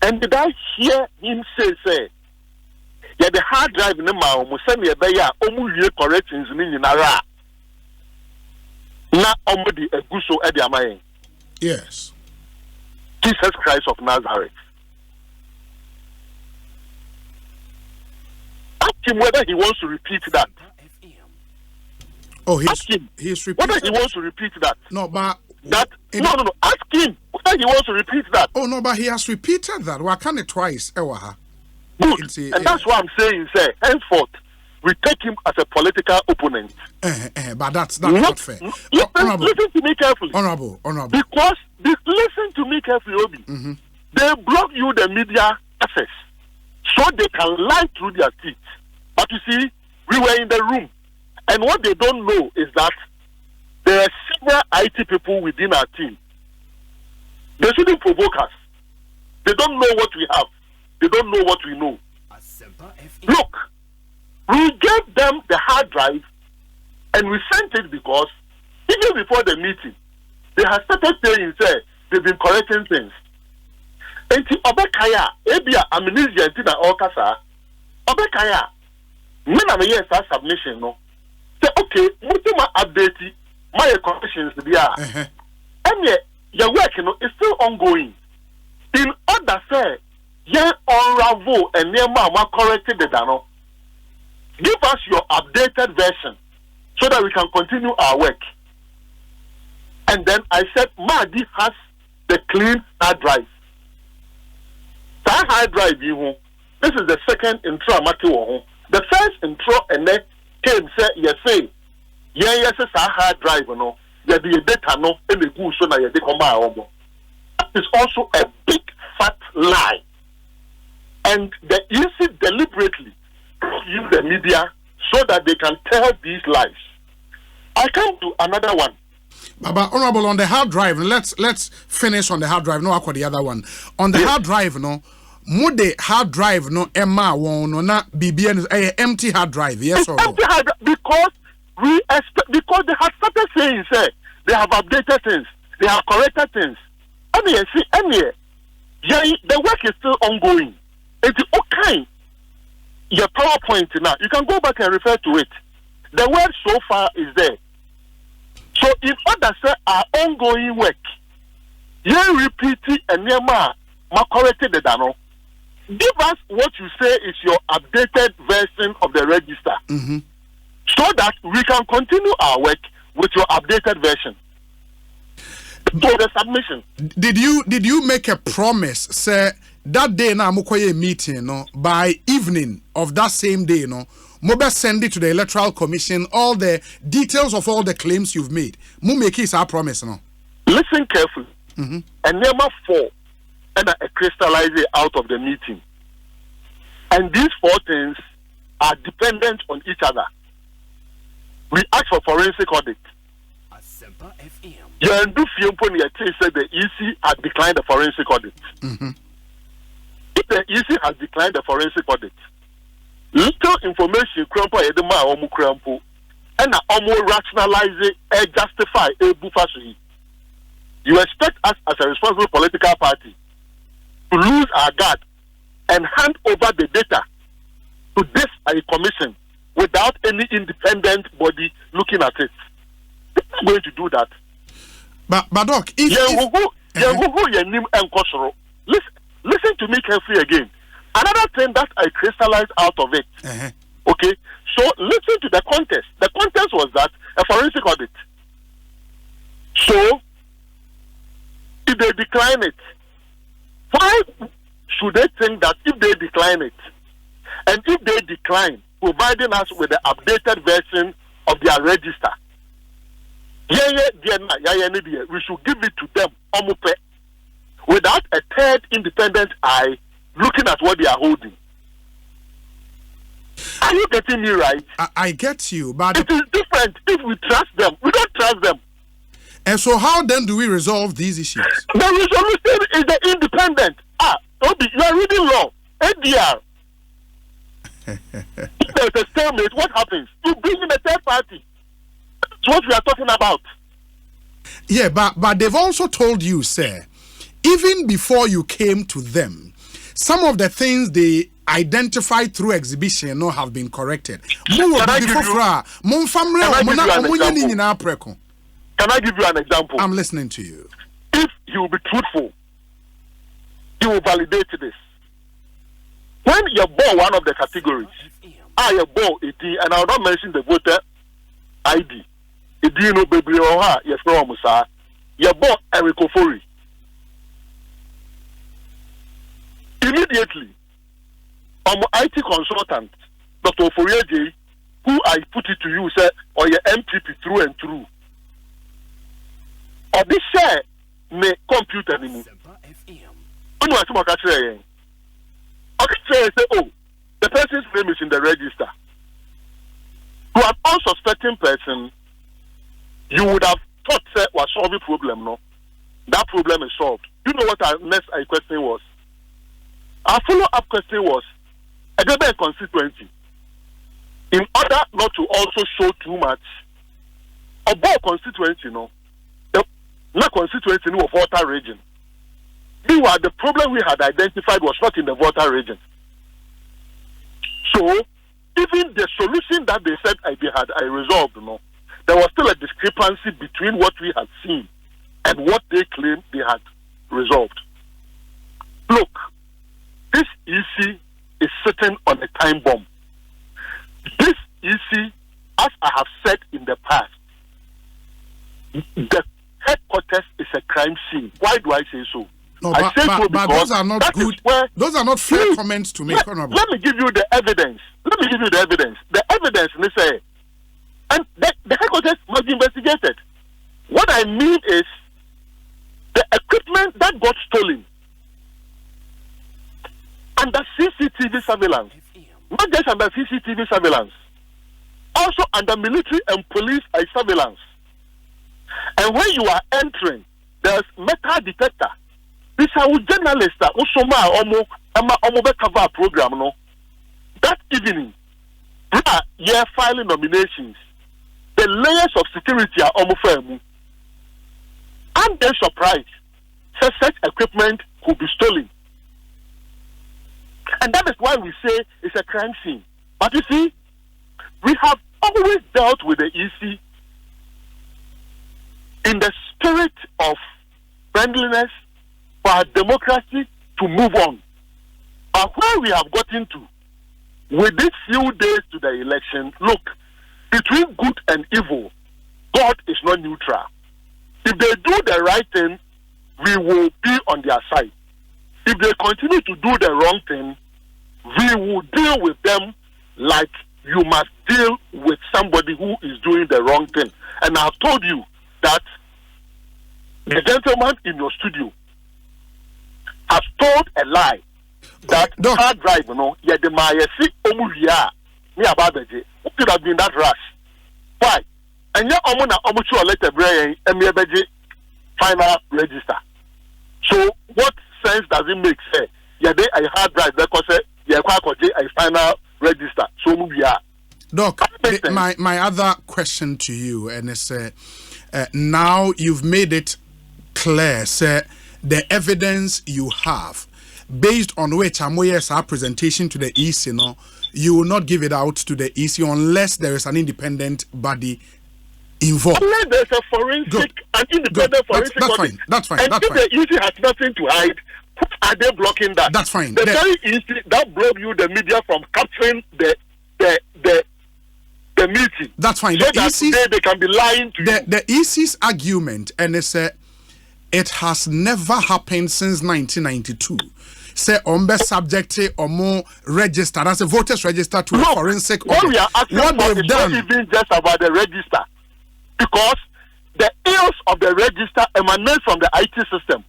And did I hear him say yeah the hard drive in the mouth send me a corrections in Nara. Na omodi eguso ediamaye. Yes. Jesus Christ of Nazareth. Ask him whether he wants to repeat that. Oh, ask him he's whether repeated. he wants to repeat that. No, but No. Ask him whether he wants to repeat that. Oh no, but he has repeated that. Why can't it twice? Good. And that's what I'm saying, sir. Henceforth, we take him as a political opponent. But that's not fair. Listen to me carefully. Honorable. Because listen to me carefully, Obi. Mm-hmm. They block you the media access so they can lie through their teeth. But you see, we were in the room, and what they don't know is that there are senior IT people within our team. They shouldn't provoke us. They don't know what we have. They don't know what we know. Look, we gave them the hard drive and we sent it because even before the meeting, they had started saying, they've been correcting things. And to Obekaya, Ebia, amnesia, Tina Okasa, Obekaya, when I'm here, submission, no. Say, okay, Mutima update my corrections there. And yet, your work, is still ongoing. In order, say, unravel and near mama corrected the dano. Give us your updated version so that we can continue our work. And then I said, Madi has the clean hard drive. That hard drive, this is the second intro. The first intro and then came say, yes, a hard drive, no, the data no, and the goose so that they come out. That is also a big fat lie. And the EC deliberately use the media so that they can tell these lies. I come to another one. But Honorable, on the hard drive, let's finish on the hard drive. No, I call the other one. On the hard drive, no, Mode hard drive, no, Emma, no, not BBN, empty hard drive, yes or no? Empty hard because because they have started saying, they have updated things, they have corrected things. The work is still ongoing. It's okay. Your PowerPoint now, you can go back and refer to it. The word so far is there. So in order to say our ongoing work, you repeat it and you corrected the dano. Give us what you say is your updated version of the register, so that we can continue our work with your updated version. So the submission. Did you make a promise, say? That day na mukoye meeting no by evening of that same day no mobe send it to the Electoral Commission all the details of all the claims you've made. Mu make it our promise no. Listen carefully. And number 4 and I crystallize it out of the meeting. And these 4 things are dependent on each other. We asked for forensic audit. The EC had declined the forensic audit. If the EC has declined the forensic audit, little information and rationalize it and justify a buffer. You expect us as a responsible political party to lose our guard and hand over the data to this commission without any independent body looking at it. We're not going to do that. But Doc, Listen to me carefully again. Another thing that I crystallized out of it. Okay, so listen to the context. The context was that a forensic audit. So, if they decline it, why should they think that if they decline it, and if they decline providing us with the updated version of their register, we should give it to them without a third independent eye looking at what they are holding. Are you getting me right? I get you, but it is different if we trust them. We don't trust them. And so how then do we resolve these issues? The resolution is the independent. Obi, you are reading law. ADR. If there's a stalemate, what happens? You bring in a third party. That's what we are talking about. Yeah, but they've also told you, sir, even before you came to them, some of the things they identified through exhibition have been corrected. Can I give you an example? I'm listening to you. If you will be truthful, you will validate this. When you bought one of the categories, you bought 18, and I will not mention the voter ID. Idino Baby Oha, yes, no Musa, your boss Eric Ofori. Immediately, IT consultant, Dr. Ofori, who I put it to you, said, or your MPP through and through. Or this share me computer anymore. Only what you can say. Okay, say, oh, the person's name is in the register. To an unsuspecting person, you would have thought that was solving problem, no? That problem is solved. You know what our next question was? Our follow-up question was, a debate constituency. In order not to also show too much, about constituency, no? Not constituency of water region. Meanwhile, the problem we had identified was not in the water region. So, even the solution that they said I resolved, no, there was still a discrepancy between what we had seen and what they claimed they had resolved. Look, this EC is sitting on a time bomb. This EC, as I have said in the past, the headquarters is a crime scene. Why do I say so? No, I say so because those are not good. Those are not fair comments to make. Let me give you the evidence. The evidence, let's say, and the headquarters must be investigated. What I mean is the equipment that got stolen under CCTV surveillance, not just under CCTV surveillance, also under military and police surveillance. And when you are entering, there's metal detector. This is our journalist also cover a program, no? That evening, yeah, filing nominations. The layers of security are almost firm. I'm then surprised that such equipment could be stolen. And that is why we say it's a crime scene. But you see, we have always dealt with the EC in the spirit of friendliness for our democracy to move on. But where we have gotten to, with these few days to the election, look, between good and evil, God is not neutral. If they do the right thing, we will be on their side. If they continue to do the wrong thing, we will deal with them like you must deal with somebody who is doing the wrong thing. And I've told you that the gentleman in your studio has told a lie that hard drive, you know, yeah, the Mayasi Omuria, me about it could have been that rush. Why? And yeah, Omuna Omuchu letter brain and me final register. So what sense does it make? Say, yeah, they a hard drive because yeah, a final register. So we are. Doc, my other question to you, and it's now you've made it clear, sir, the evidence you have, based on which our presentation to the EC, no, you will not give it out to the EC unless there is an independent body involved. Unless there's a forensic, an independent forensic body. That's fine. And if the EC has nothing to hide, who are they blocking that? That's fine. The very EC that blocked you, the media, from capturing the meeting. That's fine. So that today they can be lying to you. The EC's argument, and it's it has never happened since 1992. Say ombe subject or more registered as a voters register to a forensic what we are asking what for they've is done. not even just about the register, because the ills of the register emanate from the IT system.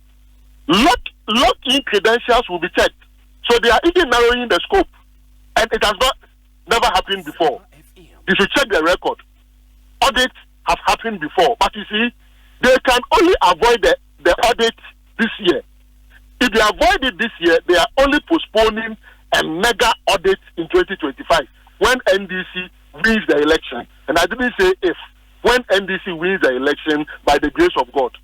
Lock-in credentials will be checked, so they are even narrowing the scope, and it has never happened before. You should check the record. Audits have happened before, but you see, they can only avoid the audit this year. If they avoid it this year, they are only postponing a mega audit in 2025 when NDC wins the election. And I didn't say if. When NDC wins the election by the grace of God.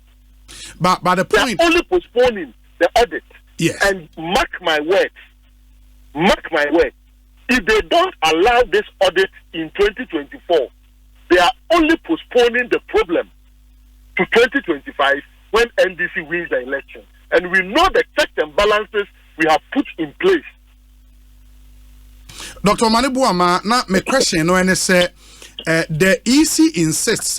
But the point, they are only postponing the audit. Yes. And mark my words, if they don't allow this audit in 2024, they are only postponing the problem to 2025 when NDC wins the election. And we know the checks and balances we have put in place. Dr. Manibuama, now my question no, and say the EC insists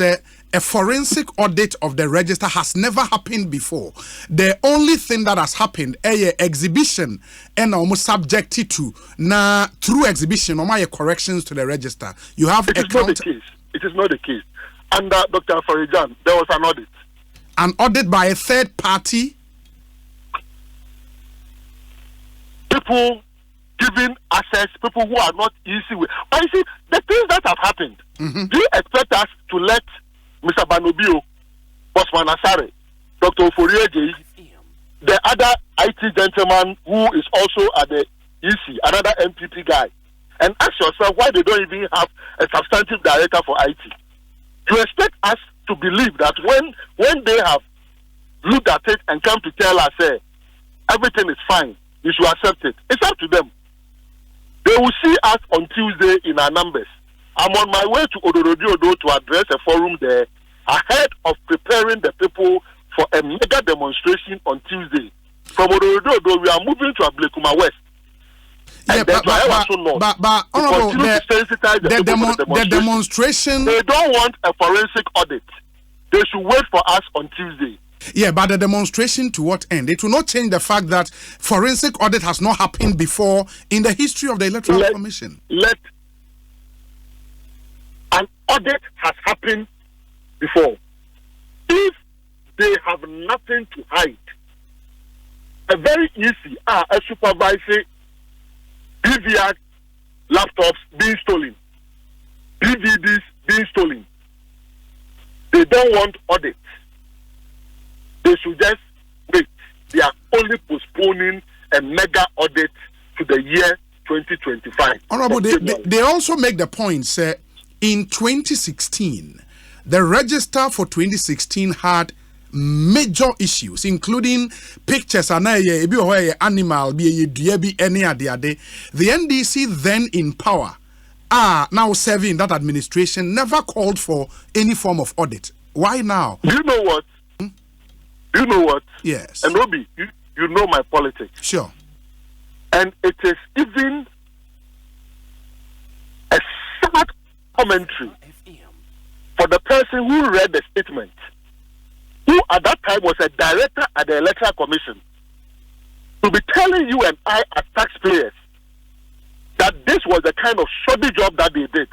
a forensic audit of the register has never happened before. The only thing that has happened is exhibition and almost subjected to now through exhibition or my corrections to the register. You have it is not the case. It is not the case. Under Dr. Farijan, there was an audit. An audit by a third party. People giving access, people who are not easy with. But you see, the things that have happened, do you expect us to let Mr. BANO-BIOH, Bosman Asare, Dr. Oforiege, the other IT gentleman who is also at the EC, another MPP guy, and ask yourself why they don't even have a substantive director for IT? You expect us to believe that when they have looked at it and come to tell us, everything is fine, you should accept it. It's up to them. They will see us on Tuesday in our numbers. I'm on my way to Odorodiodo to address a forum there ahead of preparing the people for a mega demonstration on Tuesday. From Odorodiodo, we are moving to Ablekuma West. Yeah, but honorable, the demonstration. They don't want a forensic audit. They should wait for us on Tuesday. Yeah, but the demonstration to what end? It will not change the fact that forensic audit has not happened before in the history of the Electoral Commission. An audit has happened before. If they have nothing to hide, a very easy, a supervisor, DVR laptops being stolen, DVDs being stolen. They don't want audits. They should just wait. They are only postponing a mega audit to the year 2025. Honorable, they also make the point, sir, in 2016, the register for 2016 had major issues, including pictures and animal any other. The NDC then in power are now serving that administration never called for any form of audit. Why now? Do you know what? You know what? Yes. And Obi, you know my politics. Sure. And it is even a sad commentary for the person who read the statement, who at that time was a director at the Electoral Commission, to be telling you and I as taxpayers that this was the kind of shoddy job that they did.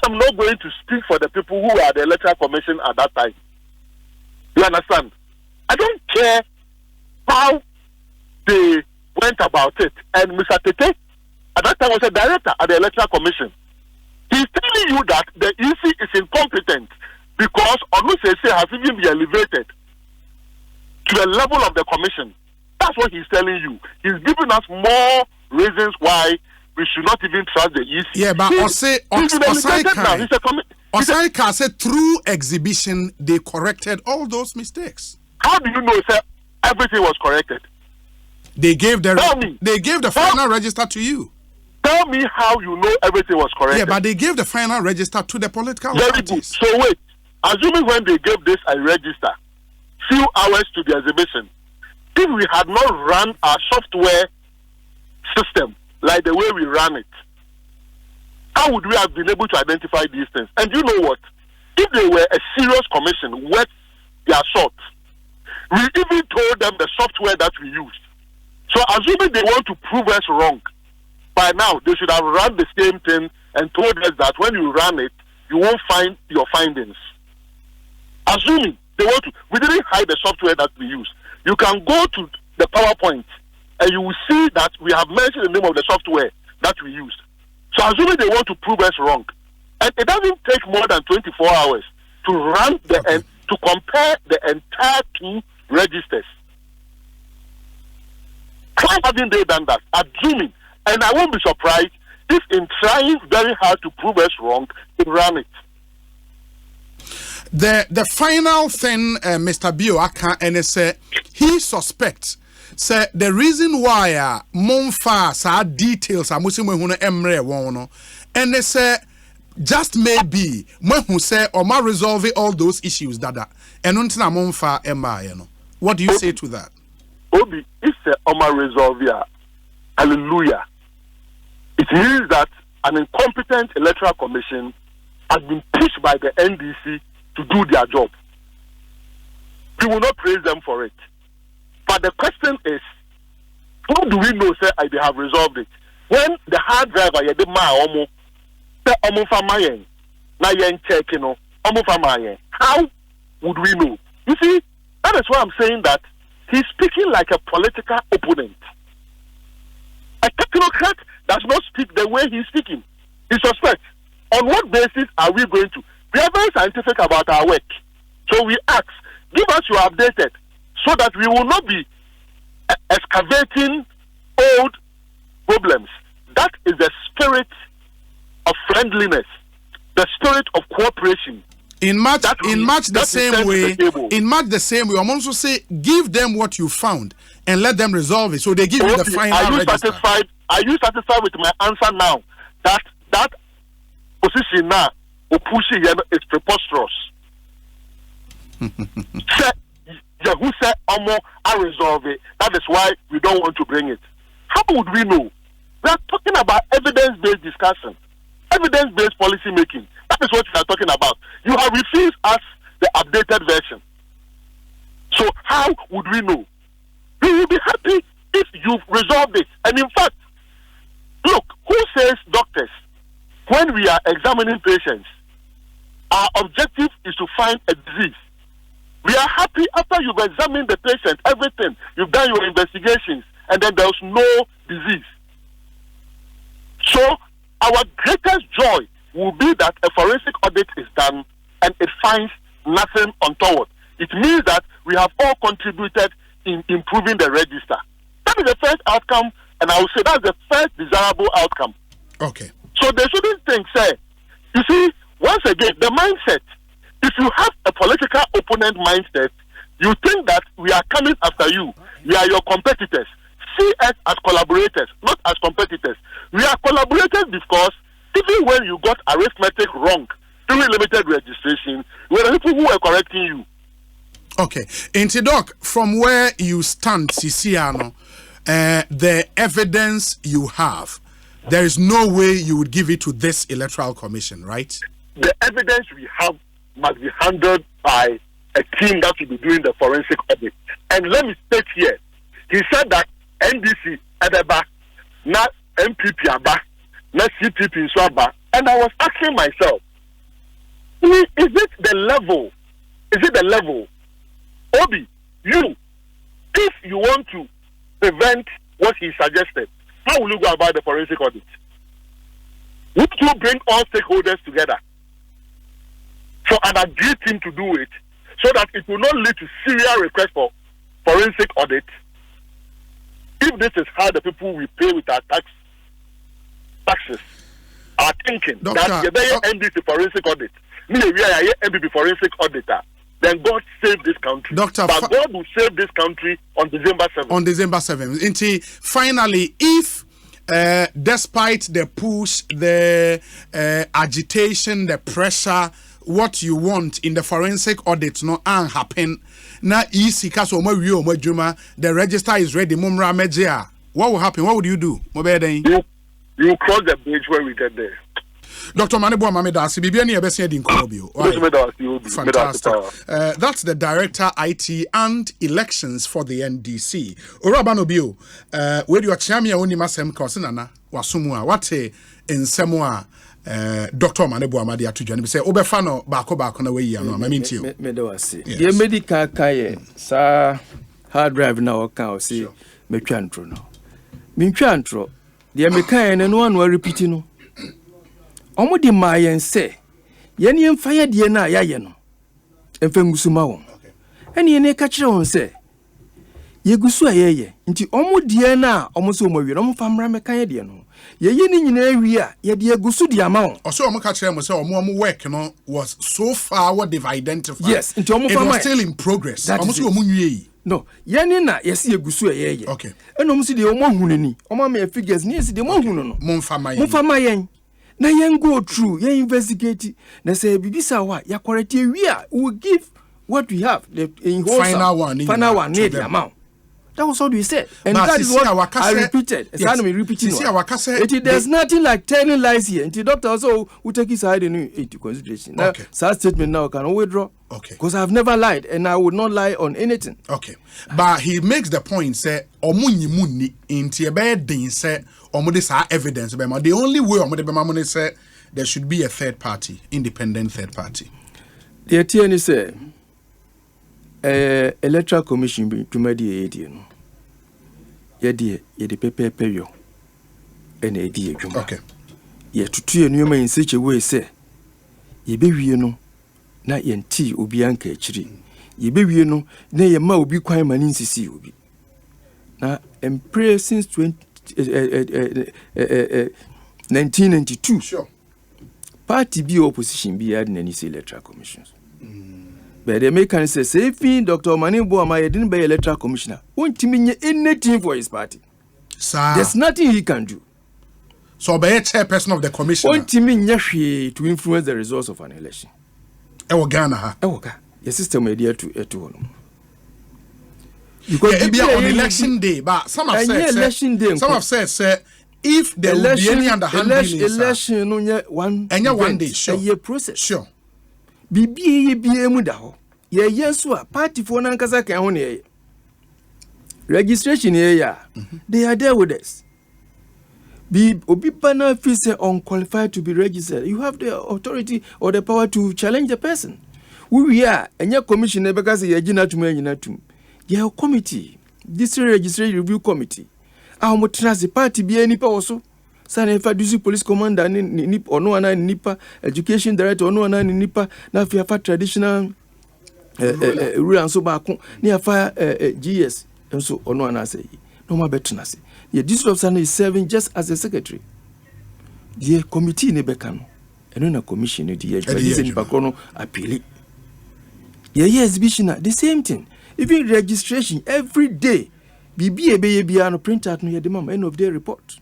I'm not going to speak for the people who were at the Electoral Commission at that time. You understand? I don't care how they went about it. And Mr. Tete, at that time, was a director at the Electoral Commission. He's telling you that the EC is incompetent because Onusese has even been elevated to the level of the commission. That's what he's telling you. He's giving us more reasons why we should not even trust the EC. Yeah, but Osaika said through exhibition they corrected all those mistakes. How do you know, sir, everything was corrected? They gave the final register to you. Tell me how you know everything was corrected. Yeah, but they gave the final register to the political Very parties. Good. So wait, assuming when they gave this a register, few hours to the exhibition, if we had not run our software system like the way we ran it, how would we have been able to identify these things? And you know what? If they were a serious commission worth their salt, we even told them the software that we used. So assuming they want to prove us wrong, by now they should have run the same thing and told us that when you run it, you won't find your findings. Assuming they want to, we didn't hide the software that we used. You can go to the PowerPoint and you will see that we have mentioned the name of the software that we used. So assuming they want to prove us wrong, and it doesn't take more than 24 hours to run to compare the entire two registers. Why haven't they done that? Assuming, and I won't be surprised if in trying very hard to prove us wrong, they ran it. The final thing, Mr. BIOH, and say he suspects. Say the reason why Monfa sa details are musimu hunu emre wono, and they say just maybe when who say or ma resolve all those issues dada and untina Monfa emma no. What do you say to that? Obi, if the Oma resolve ya, hallelujah. It means that an incompetent electoral commission has been pushed by the NDC to do their job. We will not praise them for it. But the question is, how do we know say they have resolved it? When the hard driver ya de ma omo say omo famayen na yen check no omo famayen, how would we know? You see, that is why I'm saying that he's speaking like a political opponent. A technocrat does not speak the way he's speaking. He suspects. On what basis are we going to? We are very scientific about our work. So we ask, give us your updated so that we will not be excavating old problems. That is the spirit of friendliness, the spirit of cooperation. In much the same way, I'm also say give them what you found and let them resolve it. So they give you the final register. Are you satisfied with my answer now? That position now, pushing is preposterous. Who said I resolve it? That is why we don't want to bring it. How would we know? We are talking about evidence-based discussion, evidence-based policy making. That is what we are talking about. You have refused us the updated version. So how would we know? We will be happy if you've resolved it. And in fact, look, who says doctors, when we are examining patients, our objective is to find a disease. We are happy after you've examined the patient, everything, you've done your investigations, and then there's no disease. So our greatest joy will be that a forensic audit is done and it finds nothing untoward. It means that we have all contributed in improving the register. That is the first outcome, and I will say that's the first desirable outcome. Okay. So they shouldn't think, say, you see, once again, the mindset, if you have a political opponent mindset, you think that we are coming after you. We are your competitors. See us as collaborators, not as competitors. We are collaborators because even when you got arithmetic wrong during limited registration, we were the people who were correcting you. Okay. Doc, from where you stand, Sisiano, the evidence you have, there is no way you would give it to this Electoral Commission, right? The evidence we have must be handled by a team that will be doing the forensic audit. And let me state here, he said that NDC Edeba, not MPP Aba, not CPP Swaba. And I was asking myself, is it the level? Is it the level? Obi, you, if you want to prevent what he suggested, how will you go about the forensic audit? Would you bring all stakeholders together for an agreed team to do it so that it will not lead to serious requests for forensic audit? If this is how the people we pay with our taxes are thinking, that the NDC forensic audit, we are MPP forensic auditor, then God save this country. But God will save this country on December 7th. On December 7th. Finally, if despite the push, the agitation, the pressure, what you want in the forensic audit no happen, na easy kaso the register is ready, mumra mejia. What will happen? What would you do? You cross the bridge when we get there. Dr. Manebo Mamedasi, Bibiani Ebesiadi Nkobio. Fantastic. That's the Director IT and Elections for the NDC. BANO-BIOH, where you are Chamia Unimasem Kosinana, Wasumua, Wate, in Semua, Dr. Manebo Amadia to join me. Say, Obefano, Bako na way, I mean to you. Medawasi. The medical kaye, sa hard drive now, can see, Mechantro no. Minchantro, the American and one were repeating. Omo di mayen se yene yemfa de na ya ye no emfa ngusuma won ene yene ka kire won se yegusu ayeye nti omo de na omo so omo wi no mfa mra me kan de no ye ni nyina awi a ye de yegusu de ama won oso omo ka kire mo se omo work no was so far what they've identified. Yes, nti omo fa still in progress. Omo so omo nwie no yene na yesi yegusu ayeye okay ene omo si de omo hunani omo ma figures ni yesi de mo hunu no mfa mayen na yen go through, yen investigate. Na say bibisa wa ya correct we will give what we have the final one need the amount. That was what we said. And but that is what I repeated. Yes. There's nothing like telling lies here. And the doctor also will take his side into consideration. Now, such statement now can withdraw. Okay. Because I've never lied and I would not lie on anything. Okay. But he makes the point, say, Omunyi into a bad thing, say, Omudis evidence. The only way Omudibamamone say there should be a third party, independent third party. The attorney say, Electoral Commission to mediate, Yedi pepe yo, and a dear. Okay. Yet to two new in such a way, say, ye baby, you know, not yen tea or bianca chiri. Ye baby, you know, nay, your mouth be quite man in CC. Now, and pray since 1992. Sure. Party be opposition be adding any electoral commissions. But the American says, if Dr. Manimbo Amaya didn't be electoral commissioner, won't mean anything for his party. Sir. There's nothing he can do. So be a chairperson of the commission. Won't mean to influence the results of an election. Ghana. Your system idea to because it be on election day, but some have said, sir, if there will be any underhand election one day, sure. A year process. Sure. BANO-BIOH. Yes, party for Nankasa can registration here. They are there with us. Obipana feels unqualified to be registered. You have the authority or the power to challenge the person. We are and your commissioner because you're to your committee, district registration review committee. Our motrans the party be any also. Sana if I do police commander nip or no one nipa, education director or no one nipa, now if you have traditional rule and so back near fire GS and so or no one say no more better. The district of Sana is serving just as a secretary. The committee nebekano and then a commission the Bacono appeal. Yeah, exhibition the same thing. Even registration every day. BANO print out no the end of day report.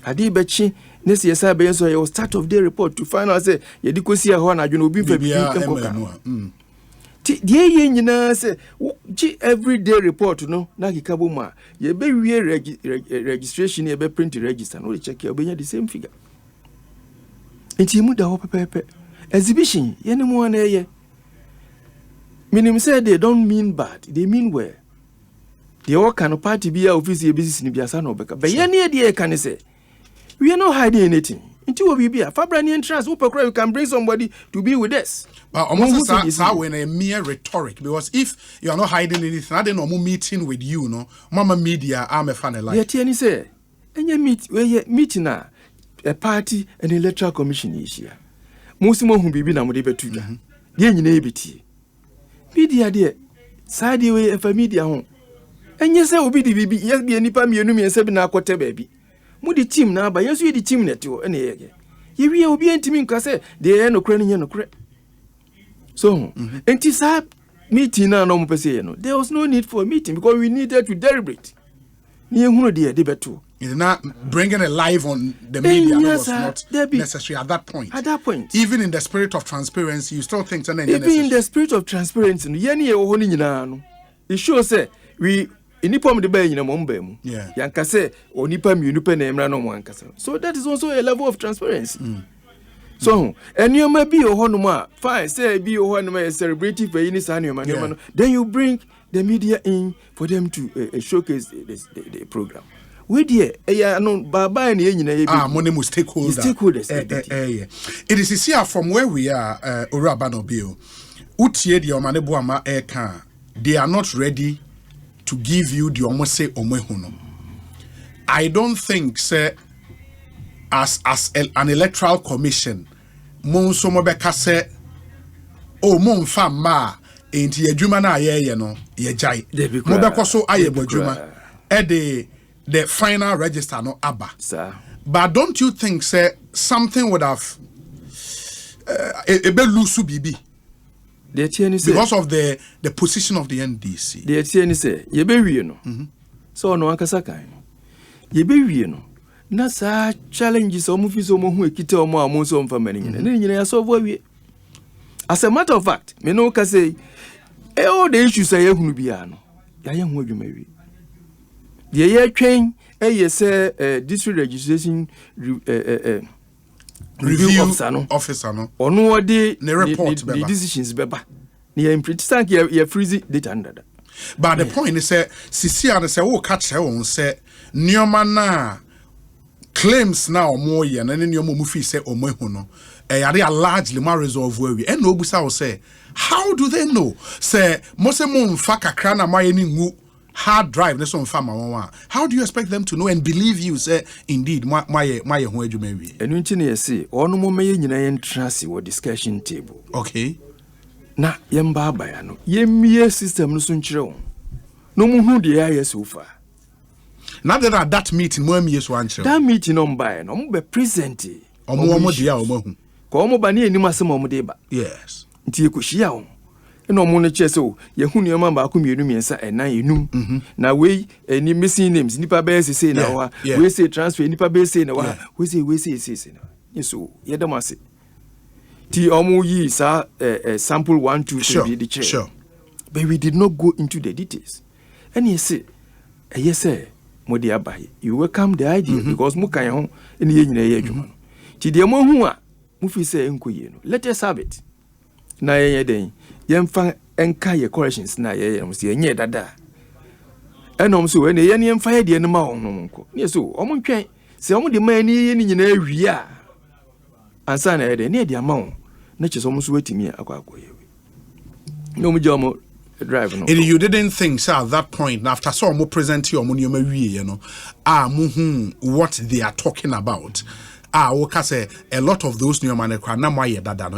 Adi bechi nesi yesa be so your start of day report to find out say ye dikosi a ho na adwene obi fa bi enkoka. Ti die ye nyina say every day report no na kikabo mu a ye be wie registration ye be print register no check ye obenya the same figure. Enti mu da ho pepepe. Exhibition ye ne mu na ye. Minim say they don't mean bad, they mean well. The all kind of party be a office business in Biasa no beka. But any idea can say we are not hiding anything. Until we be a Fabrani and trust, you can bring somebody to be with us. But almost when a mere rhetoric, because if you are not hiding anything, I don't know meeting with you, no, Mama Media, I'm a fan of like. Yet, Tiani say, and you meeting a party and electoral commission is here. Most more who be na mudebe tuja. Yen nabiti. Media dear, side way if a media home. And yes, I will be the baby, yes, be any pam you and 7 quarter baby. Moody team now, but yes, you the team net you any again. You will be intimate because they are no cranny no crack. So, and this meeting now, no per se, no. There was no need for a meeting because we needed to deliberate. Near who dear debate too. It's not bringing it live on the media. Yes, was not necessary at that point. At that point, even in the spirit of transparency, you still think something. Even in the spirit of transparency, it shows that we. Inipom de bay in a mombem. Yeah. Yankase or nipam unipen emrano wankasa. So that is also a level of transparency. So, and you may be a honoma, fine, say be a honoma celebrity for any son, then you bring the media in for them to showcase the program. We dear, no baba and money stakeholders. It is here from where we are, BANO-BIOH. Utie di omanebuama eka, they are not ready to give you the almost say omehuno. I don't think say as an electoral commission mon so mobeka say oh mon fama enti adwuma na ye no ye jai mobeko so aye badwuma the final register no aba sir. But don't you think say something would have ebe lusu bibi because of the position of the NDC. The TNC say, ye be we no. So no ankasa kan. Ye be we no. Na sa challenges o mu fi so mo hu ekite o mo amon so mfa mani nyina. Na nyina ya solve we. As a matter of fact, me no ka say all the issues I hunu bia no. Ya ye hu adwuma wi. The year train say district registration review officer no ono the report the decisions beba na ya pretty stank ya freeze data under. But the point is say sisi and say wo catch won say nioma na claims now more ye na nioma mu fi say omo ehu no are largely more resolve we and no busa say how do they know say mo se mo mfa kakra na maye ni ngu hard drive na so mfa ma won. How do you expect them to know and believe you say indeed maye ho adwuma wi enu nti na yesi ono mo maye nyina yen trust wo discussion table. Okay. Na yemba abaya no yemie system no so nkire won no mu hu de ya so far. Now that meeting mo amie so ankire that meeting no mba no mo be present omo dia omo hu ko omo ba ne anim asem omo de ba. Yes. Nti ekohia won eno omo no che so ye hu nioma ba ko mienu miensa enan enum na we any missing names nipa be say na wa we say transfer nipa be say na wa we say na yeso ye dem ase ti omo yi sa sample 1 2 3 the chair. Sure. But we did not go into the details. And he say yes sir modi abaye you welcome the idea because mu kan ho ene ye nyina ye adwuma no ti de mo hu a mu fi say enkoye no let us have it na ye den yemfa enka ye corrections na ye mo se enye dada enom so we ne ye ne yemfa ye de ne ma ho no nko ne so omo ntwen se omo de ma ni ye ni nyina awie a ansa na ye de ne de ama ho na che so mo so wetimi akwakoye we no mo jomo drive no. You didn't think so at that point after so more present your money you know what they are talking about say a lot of those new man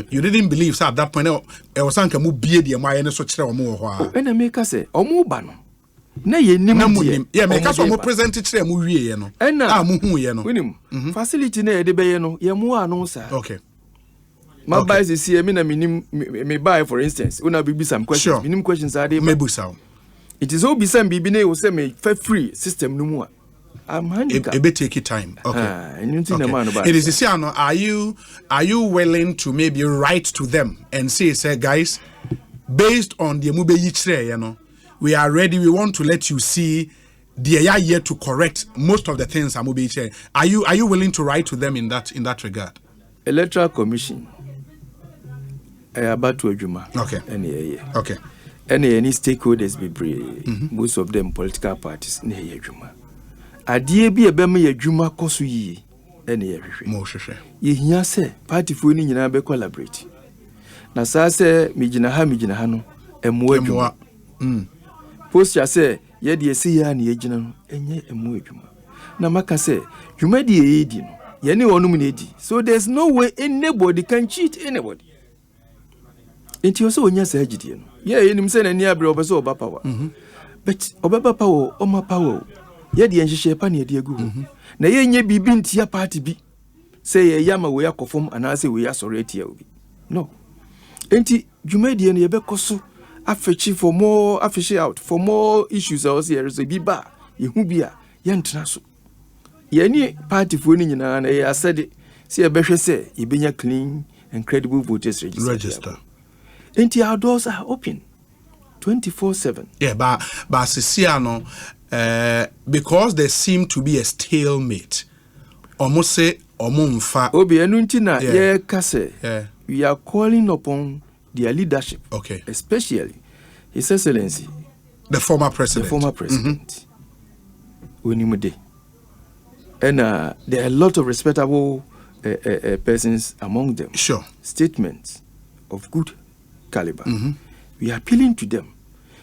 you didn't believe so at that point e was anka mu bie de ma so kire omo ho a na make say omo ba no na ye nim yeah make so mo present kire mu wie no mu hu ye no facility na ye de be ye no ye mu anu sa. Okay. My bias is here. Me buy, for instance. Una be some questions. Sure. Minimum questions are there. It is all be some be ne. We say me free system no more. I'm handicapped. It may take time. Okay. It is are you willing to maybe write to them and say guys, based on the mube yichre, you know, we are ready. We want to let you see the year to correct most of the things mube yichre. Are you willing to write to them in that regard? Electoral Commission. About to adwuma. Okay. Okay. Any stakeholders be brave. Most of them political parties ne adwuma. Adie bi ebe me adwuma koso yi ene ye hwehwe. Mo hwehwe. Ye hia se party fo ni nyina be collaborate. Na sa se migina ha no emu adwuma. Post ya se ye de esi ya na ye gina no enye emu adwuma. Na maka se dwuma de ye di no ye ne wonum na edi. So there's no way anybody can cheat anybody. Inti also onya sa agidie no ye nim se na ni abre obeso oba power but obeba power o ma power ye de enhihye pa na ye de agu na ye nya bibi ntia party bi se ye yama we akofom ana se we asore atia obi no inti dwumadie no ye be koso afechi for more afechi out for more issues also here so bi ba ye hu bi a ye ntena so ye ni party fo ni nyina na ye asede se ye behwe se ye benya clean and credible voters register. And our doors are open 24/7. Yeah, but Sisiano, because there seemed to be a stalemate. Almost say omumfa. Obi enuntina ye kase. We are calling upon their leadership. Okay. Especially His Excellency, the former president. Unimude. And there are a lot of respectable persons among them. Sure. Statements of good caliber. We are appealing to them.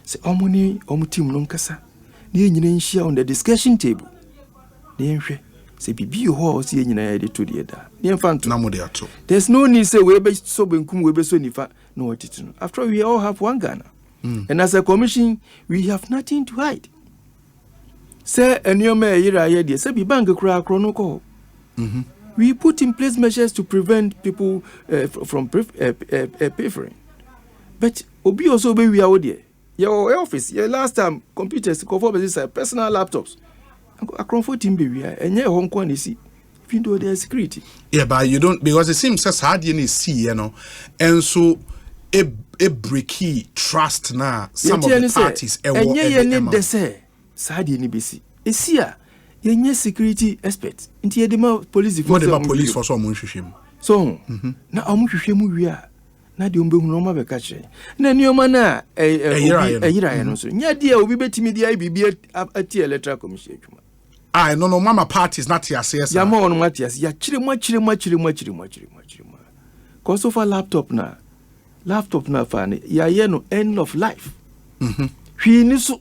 Say omuni omutim nonkasa. Ni nyina nhia on the discussion table. Ni nhwe. Say bibi ho say nyina ya de to de da. Ni mfanto. Na mo de ato. There's no need say we be so benkum we be so nifa no otitino. After all, we all have one Ghana. And as a commission, we have nothing to hide. Say enyoma yira ye de say bi bank kura no ko. We put in place measures to prevent people from pilfering. But obi also be we are there. Your office, your last time computers, personal laptops. Across 14 baby, and your home quantity, even though there's security. Yeah, but you don't because it seems as hard you see, you know, and so a breaky trust now some of the parties. And yeah, they say, Sadi ni bisi. Esia, yenye security expert. Inti yedema police force. What police force omunhwehwem. So, na omunhwehwem wi na de ombe hunu ma be ka kire. Na nioma na eyira no so. Nya de obi betimi de ai bibia ati electoral commission adwuma. Ah, no mama parties not here say. Ya ma ono matias. Ya kire mo. Cause of a laptop na fa ne ya ye no end of life. Hwi ni so.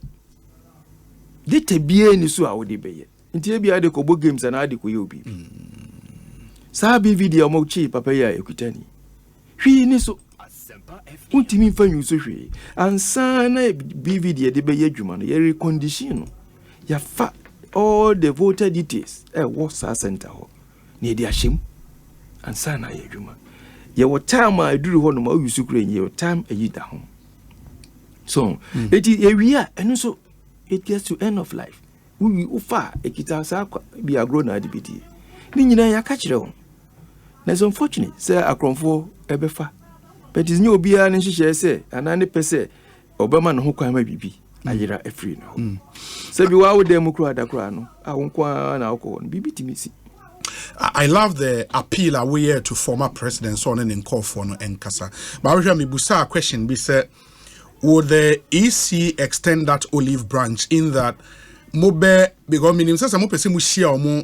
Dite bie ni so a wo de beye. Nti e bia de ko bo games na ade ko ye obi. Sa bi video mo chi papa ya ekutani. Hwi ni so. Untimi fa nyu so hwi. Ansa na bi video de beye adwuma no ye recondition no. Ya fa all the voter details what center ho. Ne de ahyem. Ansa na ye adwuma. Ye what time I do ho no ma use kure ye time e yida ho. So, it is a year and so it gets to end of life. We ufa ekita sa be a grown adibiti. Ni nyina ya ka kire ho. Na it's unfortunate say akromfo ebefa. But is new bia ne hihye say anane pese obama no ho kwan ma bibi ayira afri no. Say bi wa wo dem kura da kura no a wo kwa na akọ no bibi timisi. I love the appeal away here to former presidents on and call for no enkasa. But I wish me busa question be said, would the EC extend that olive branch in that mobe because minimum says mo pese mo share mo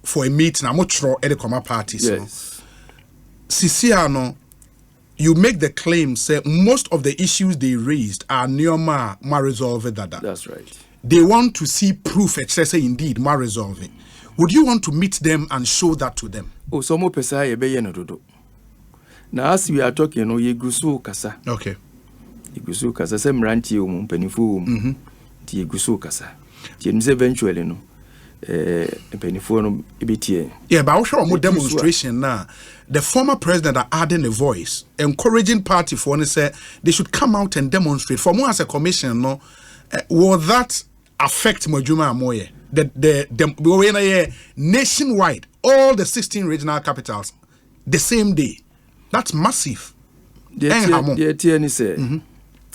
for a meeting na mo tro e de comma parties no. Sisiano, you make the claim say most of the issues they raised are near ma resolve that. That's right. They want to see proof say indeed ma resolve it. Would you want to meet them and show that to them? Oh, some more pesa ye be no dodo. Now as we are talking, no ye gusu kasa. Okay. Ye gusu kasa se mranti o mpanifu ti ye gusu kasa. Ti eventually no mpanifu no ebetie. Yeah, but I will show more demonstration now. The former president are adding a voice, encouraging party for and say they should come out and demonstrate. For more as a commission, no, will that affect Mojuma Amoye? The nationwide, all the 16 regional capitals, the same day. That's massive. The TNI say,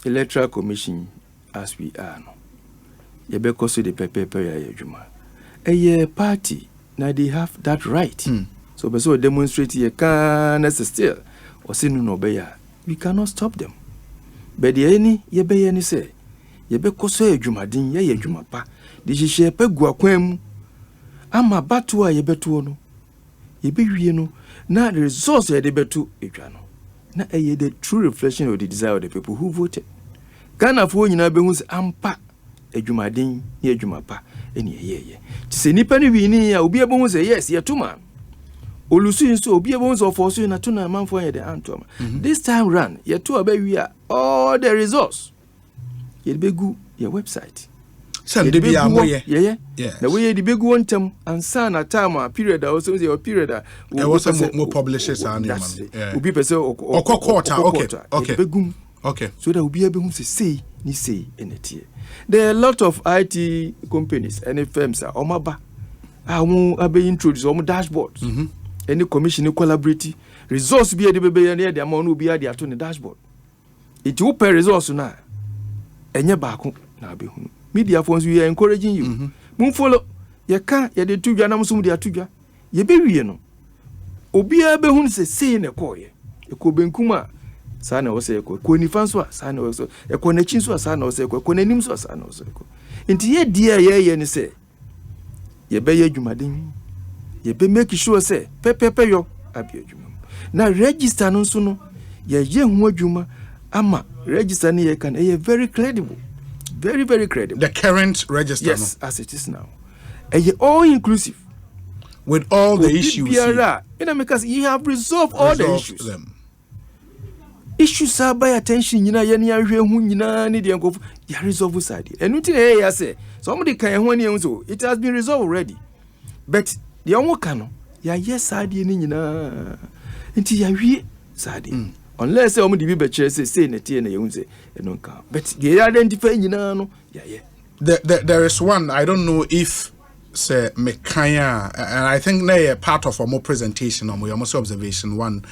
Electoral Commission, as we are, no. Yebeko so the pepe ya juma. A party, now they have that right. So, but so demonstrate ye can still, or sin no beya. We cannot stop them. But the any ye any say, Yebeko so ye juma din ye juma pa. The shepe guaquem ama batua ye betu no ye be wie no na the resource ye de betu edwa no na the true reflection of the desire of the people who voted. Ghana fo nyina be hu se ampa adwumaden ye adwuma pa ene ye ti se nipa ni wi ni ya obi ebo hu se yes ye tuma olusu nso obi ebo hu se ofoso na to na manfo ye de antoma. This time run ye to ba wi all the resource ye be gu your website. Some de bia moye. Yeah. Na we the big one term and san at time period also your period there was some more publishers and man. Obi pese quarter. Okay. So that obi ebe hu say ni say enetie. There are a lot of IT companies and firms are omaba. Abe introduce dashboards. Any commission collaborate resource be the bebe near the amount will be at the dashboard. It will pay resource na enye baako na be hu. Media phones, we are encouraging you. Moon follow ye can ye de tuja na musum de atuja. Ye be wie no. Obi a be hun se ne koye. E ko benkuma sa na wo se ko ni fanso a sa na wo so. E ko na chin so a sa na wo se ko na nim so a sa na wo se ko. Nti ye dia ye ni se ye be ye dwumaden. Ye be make sure say pepepe yo abi adwuma. Na register no so no ye hu adwuma ama register ni ye kan e very credible. Very, very credible. The current register. Yes, as it is now. And all inclusive. With all the issues. Because you have resolved all the issues. Them. Issues are by attention, you resolve side. And nothing I say, somebody can so it has been resolved already. But the only canon, yes, side, until you side. Unless somebody be say in a tea and you say, but they identify There is one, I don't know if say Mekaya, and I think they are part of our more presentation or more observation one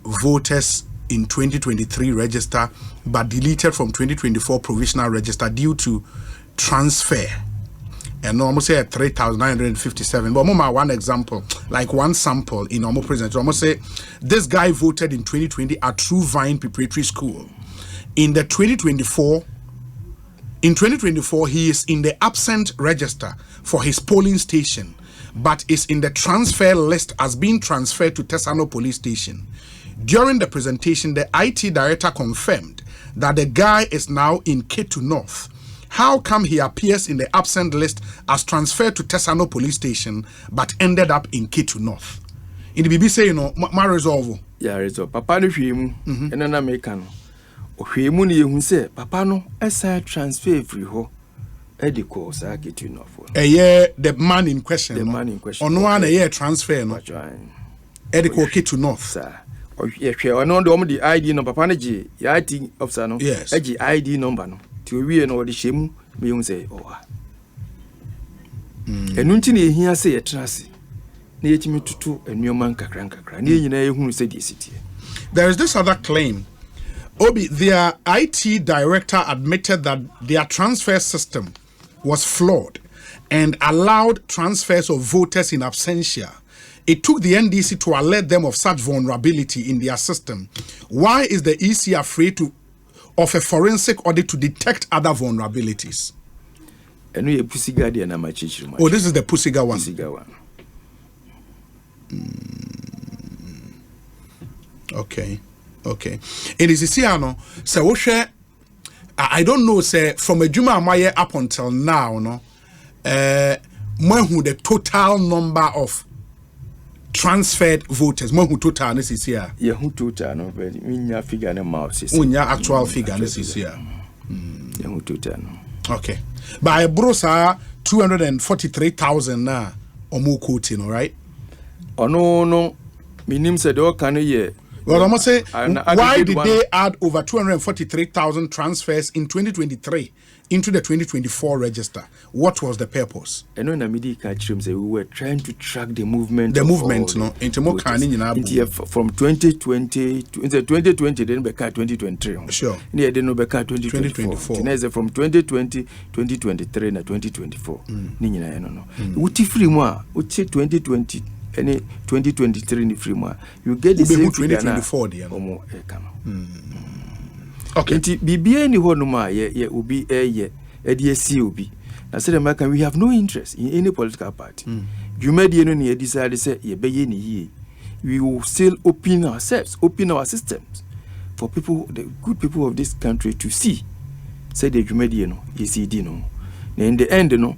voters in 2023 register but deleted from 2024 provisional register due to transfer. and almost say 3,957. But one example, like one sample in almost present. Almost say this guy voted in 2020 at True Vine Preparatory School. In 2024, he is in the absent register for his polling station, but is in the transfer list as being transferred to Tesano Police Station. During the presentation, the IT director confirmed that the guy is now in Ketu North. How come he appears in the absent list as transferred to Tesano Police Station, but ended up in Ketu North? In the BBC, my resolve. Yeah, resolve. Papa no hwemu, eno na make no. Ohwemu ne yehu se papa no esa transfer free ho. Ediko sa Ketu North. The man in question. The man in question. Ono one year transfer no. Ediko Ketu North. Sir. Ono do the ID no papa no gi IT officer no. Yes. Agi ID number no. Ti owie no de hyemu me yehu se owa. Enu nti ne ehia se ye trase. Na yetimi tutu enuoma nkakra. Ne nyina ehunu se die sitie. There is this other claim. Obi, their IT director admitted that their transfer system was flawed and allowed transfers of voters in absentia. It took the NDC to alert them of such vulnerability in their system. Why is the EC afraid of a forensic audit to detect other vulnerabilities? Oh, this is the Pusiga one. Okay. It is Isiano. So I don't know, say from a Juma Amaye up until now, no, the total number of transferred voters, who total this is here. Yeah, who total no, but we figure no mouse. Actual figure this is here. Yeah, who total no. Okay, but I brosa 243,000 na omu quoting, all right? Oh no. Minim said all can ye. Well, I must say, why did they add over 243,000 transfers in 2023 into the 2024 register? What was the purpose? And when we were trying to track the movement. The movement, no. From 2020 to 2020, then became 2023. Sure. Yeah, then became 2024. From 2020, 2023, and 2024. No. Uti free moi, uti 2020. Any 2023 in the framework, you get the same 2024. Okay. BBA ni honuma ye ubi ye EDC ubi. I said American, we have no interest in any political party. You made the no decide say ye be ye ni. We will still open ourselves, open our systems for people, the good people of this country to see. Say the Jumedi no, ye see no. In the end no,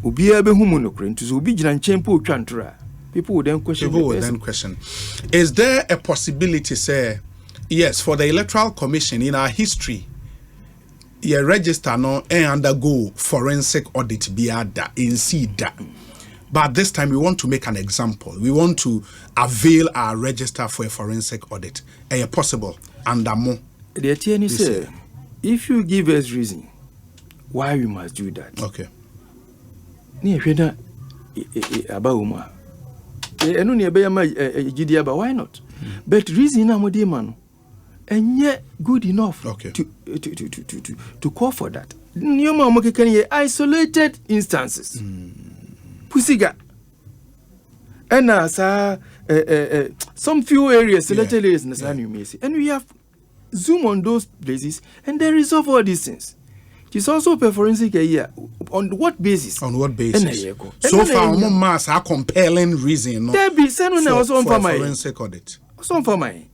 ubi ebe humu no kren to ubi jiran chempo chantra. People would then question. Is there a possibility, say, yes, for the Electoral Commission in our history, you register no and undergo forensic audit biada in SIDA. But this time we want to make an example. We want to avail our register for a forensic audit. Is possible? Under more. The attorney say, if you give us reason why we must do that. Okay. Why not? But reason man and yet good enough to call for that. Isolated instances. Pusiga. And some few areas, selected areas in the and we have zoom on those places and they resolve all these things. It's also a forensic year. On what basis? So far, mass are compelling reason. There be sent when I was on for my forensic audit. On for my.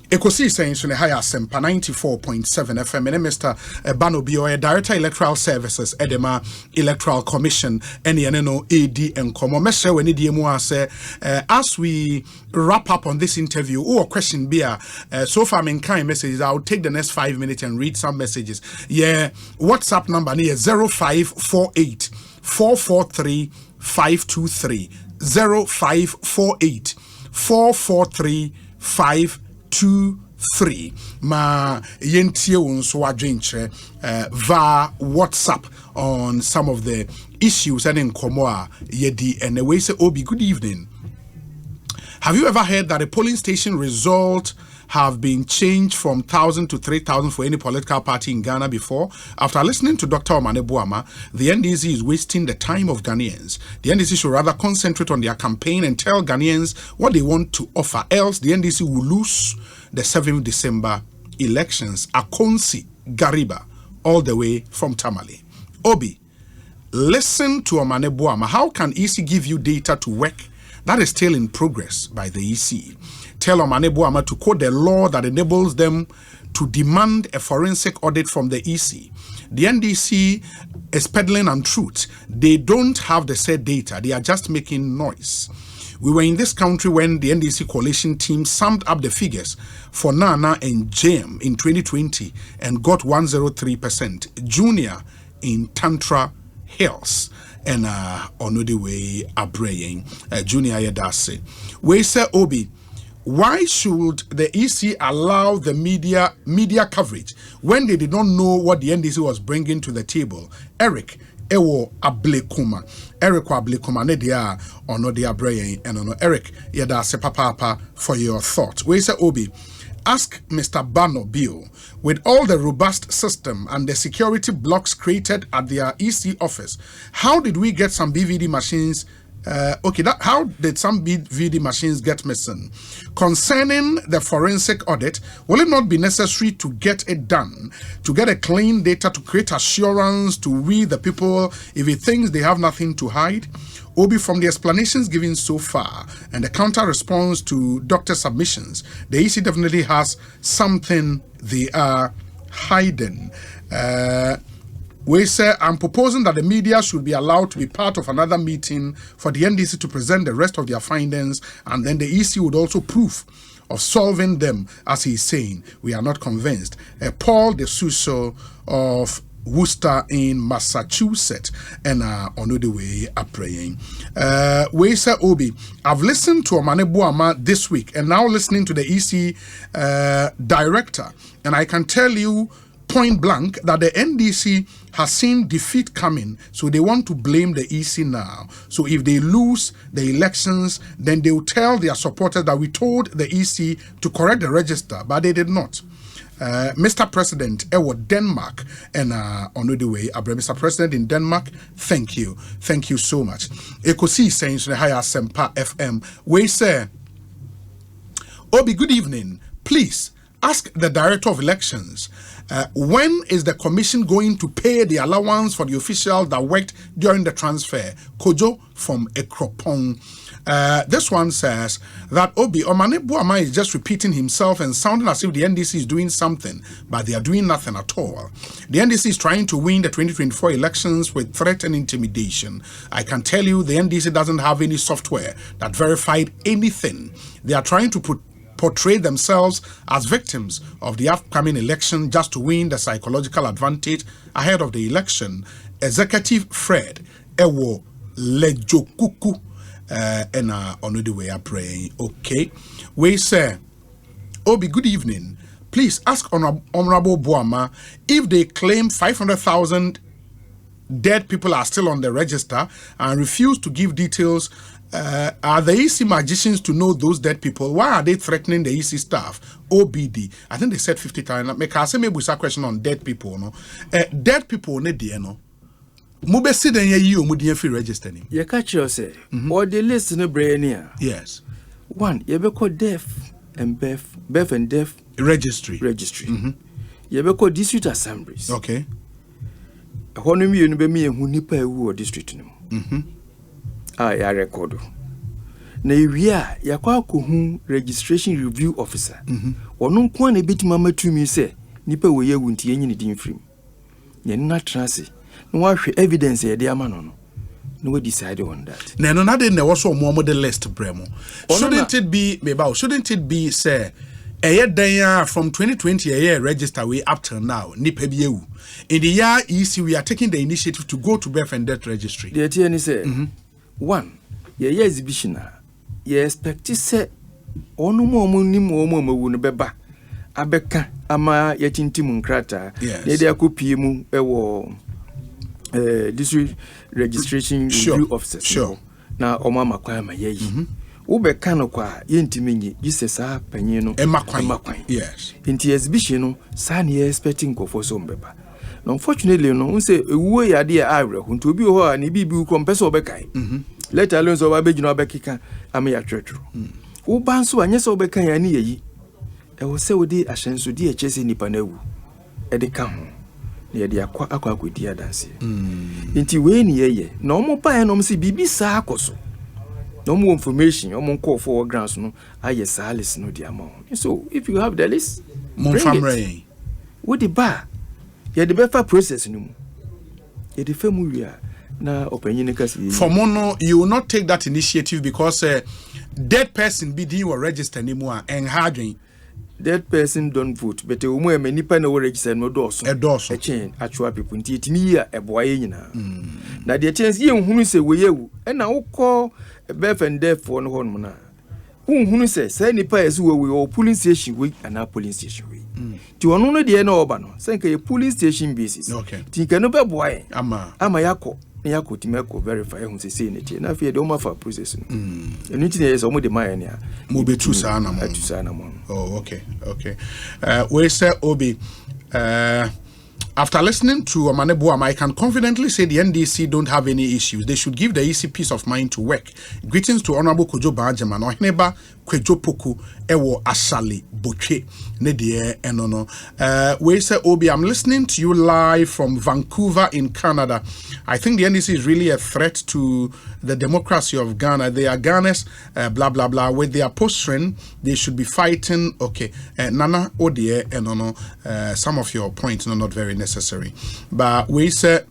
Ekosi saying so higher sempa 94.7 FM and Mr. BANO-BIOH Director Electoral Services Edema Electoral Commission NNO AD and Komo Mesha when DMO say as we wrap up on this interview or question be so far kind messages. I'll take the next 5 minutes and read some messages. Yeah, WhatsApp number near 0548 443 523 0548 443 523 ma yentie unso adwenche va WhatsApp on some of the issues and in Komoa yedi and we say Obi, good evening. Have you ever heard that a polling station result have been changed from 1,000 to 3,000 for any political party in Ghana before. After listening to Dr. Omane Boamah, the NDC is wasting the time of Ghanaians. The NDC should rather concentrate on their campaign and tell Ghanaians what they want to offer. Else, the NDC will lose the 7th December elections. Akonsi Gariba, all the way from Tamale. Obi, listen to Omane Boamah. How can EC give you data to work that is still in progress by the EC? Tell Omane Boamah to quote the law that enables them to demand a forensic audit from the EC. The NDC is peddling untruth. They don't have the said data. They are just making noise. We were in this country when the NDC coalition team summed up the figures for Nana and JM in 2020 and got 103%. Junior in Tantra Hills and on the way Abraying Junior Yedase. We say Obi, why should the EC allow the media coverage when they did not know what the NDC was bringing to the table? Eric Ewo Ablekuma. Eric Ablekuma ne dia ono dia Abraying and ono Eric Yedase papa for your thoughts. We say Obi, ask Mr. BANO-BIOH, with all the robust system and the security blocks created at their EC office, how did we get some BVD machines? How did some BVD machines get missing? Concerning the forensic audit, will it not be necessary to get it done, to get a clean data, to create assurance to we the people if he thinks they have nothing to hide? Obi, from the explanations given so far and the counter response to doctor submissions, the EC definitely has something they are hiding. We say, I'm proposing that the media should be allowed to be part of another meeting for the NDC to present the rest of their findings, and then the EC would also prove of solving them, as he's saying. We are not convinced. Paul De Suso of Worcester in Massachusetts and on the way are praying. We say Obi, I've listened to Omane Boamah this week and now listening to the EC director, and I can tell you point blank that the NDC has seen defeat coming, so they want to blame the EC now. So if they lose the elections, then they will tell their supporters that we told the EC to correct the register, but they did not. Mr. President, Denmark, and on the way, Mr. President in Denmark, thank you so much. Ekosi saying the higher Sempa FM. We say, Obi, good evening. Please ask the Director of Elections, when is the commission going to pay the allowance for the official that worked during the transfer? Kojo from Ekropong. This one says that Obi, Omane Boamah is just repeating himself and sounding as if the NDC is doing something, but they are doing nothing at all. The NDC is trying to win the 2024 elections with threat and intimidation. I can tell you the NDC doesn't have any software that verified anything. They are trying to portray themselves as victims of the upcoming election just to win the psychological advantage ahead of the election. Executive Fred Ewo Lejokuku and on the way are praying. Okay. We say, Obi, good evening. Please ask Honorable Boamah if they claim 500,000 dead people are still on the register and refuse to give details. Are the EC magicians to know those dead people? Why are they threatening the EC staff? OBD. I think they said 50 times. Make I say maybe it's a question on dead people. No, dead people ne dear no. Mube si den ye omudi free registering. You catch yourself. Or the list no brain. Yes. One, you be called deaf and deaf and deaf registry. You be called district assemblies. Okay. Honor me you be me who nipa who district no. I record. Na ewia yakwa kohu registration review officer. Ono nko na beti mama tumi se nipa wo ye wunti enyi ne din frim. Ye na trase. No wa hwe evidence ye de ama no. No we decide on that. Na no na de na wo so mo the list bremo. Shouldn't it be meba? Shouldn't it be say from 2020 a year register way up till now nipa bi ewu. In the year EC we are taking the initiative to go to birth and death registry. The TN say one, ye exhibition ye expect to say onu mo ni mo wu no beba abeka ama ye tintim nkrata ye de akopie mu ewo district registration review officer. Sure. Na oma makwa ma ye yi ube kano kwa yentiminyi Jesus penyino emakwan. Yes. Inti exhibition no sani expecting ko for so mbeba. No unfortunately no unse ewuo ya de awre ho nti obi ho a ne bibi ko mpese obekai. Let alone so abegina obekika ame ya twetro. Wo banso anyese obekan ya ne yeyi. E wo se wodi ahyenso di echese nipa na wu. E de ka ho. Ne de akwa akodi adanse. Inti we ni yeye. Na omo pa no mse bibi sa akoso. No more information, no more call for grants, no. I yes, Alice, no the amount. So if you have the list, bring what the bar? You the better process, no. You the family na opinion. For mono, you will not take that initiative because dead person BD will register anymore and hardly. Dead person don't vote, but the woman many pen will register no doors. A doors, a chain, actual people, it me a boy. Now the chance you who say we you, and now call. Beth and death for no one. Who says, send the pairs who we all police station week and our police station week. To another the end of send a police station basis. Okay. Think another boy. Ama Yako Timeko verify who say it. And I fear don't offer processing. And it is almost the mine. Mobe to Sana. Oh, okay. We say Obi. After listening to Omaneboam, I can confidently say the NDC don't have any issues. They should give the EC peace of mind to work. Greetings to Honorable Kojo Bajaman. Ohineba Kwejo Poku Ewo Asali Boche Nedie Enono. We say Obi, I'm listening to you live from Vancouver in Canada. I think the NDC is really a threat to the democracy of Ghana. They are Ghana's blah blah blah. With their posturing, they should be fighting. Okay, Nana Odie Enono. Some of your points are not very necessary, but we say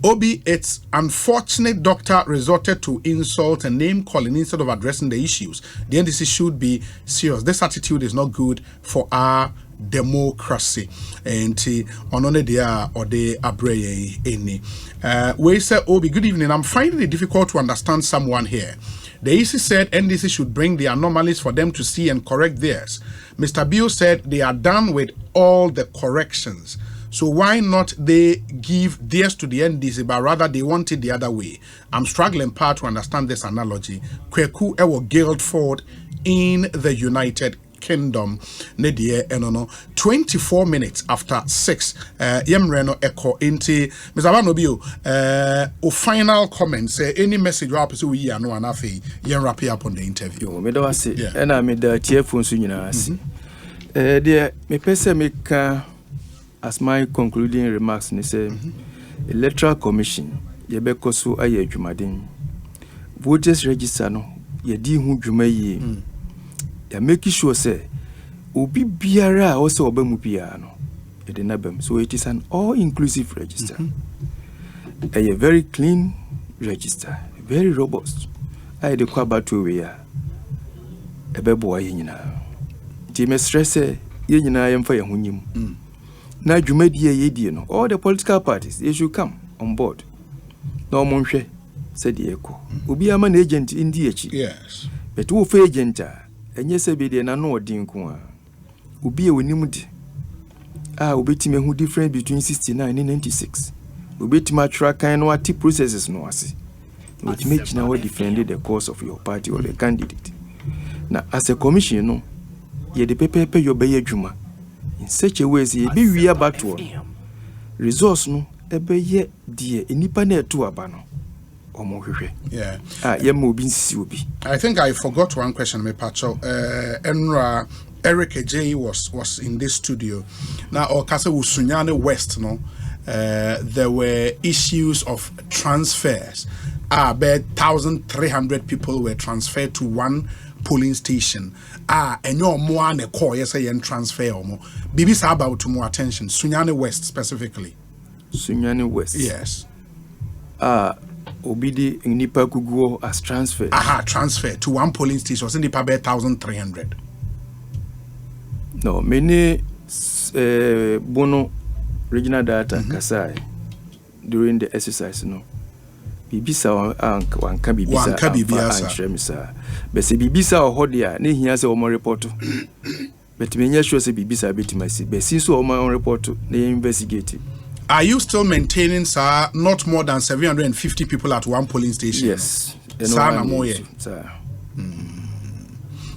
Obi, it's unfortunate doctor resorted to insult and name calling instead of addressing the issues. The NDC should be serious. This attitude is not good for our democracy. And onone dia or de abreye any. We say Obi, good evening. I'm finding it difficult to understand someone here. The EC said NDC should bring the anomalies for them to see and correct theirs. Mr. Bio said they are done with all the corrections. So why not they give theirs to the NDC, but rather they want it the other way? I'm struggling part to understand this analogy. Kweku ewo Guildford in the United Kingdom. Nedie enono 24 minutes after 6. Yemreno echo into Mr. BANO-BIOH. O final comments. Any message you have to we are no anafi. Yen wrap up on the interview. Me do ase. And I made the tearful sunyina ase. Dear me pese me ka. As my concluding remarks, ni say, Electoral Commission, yebeko so aye adwumaden. Voters register no, ye di hu dwuma yi. Ya make sure say, obi biara o se oba mu biara no, ye de nabam. So it is an all-inclusive register. A very clean register, very robust. Aye de kwa batu we ya. Ebebo aye nyina. Ti me stress ye nyina yemfa ye ho nyim. Na dwumadie ye die no, all the political parties they should come on board. No monhwe said the echo. Obi ama na agent indi echi. Yes. But wo fa agent a enye se be de na no odin ko a. Obi e wonim de. Obetime hu difference between 69 and 96. Obetime attra kan no ati processes no ase. Obetime china what defended the cause of your party or the candidate. Na as a commission no, ye de pepepe yo be adwuma. In such a way as ye be we about to resource no ebe ye die enipa na etu abano omohwehwe. Yeah. I think I forgot one question, me Pacho. Enra Eric J was in this studio. Now Okase Usunyane West no there were issues of transfers. About 1,300 people were transferred to one polling station. And your more ne call yes and transfer or more. Bibi sa about to more attention. Sunyane West specifically. Sunyane West. Yes. Obidi nipa kuguo as transfer. Transfer to one polling station. Was in the pabe 1,300. No, many Bono regional data Kasai during the exercise no. Bibisa wanka bibisa but se bibisa o hodia na hia se o mo report but me nya sure se bibisa betimasi but since o mo report na investigate. Are you still maintaining sir not more than 750 people at one polling station? Yes, Sana moye. Sir.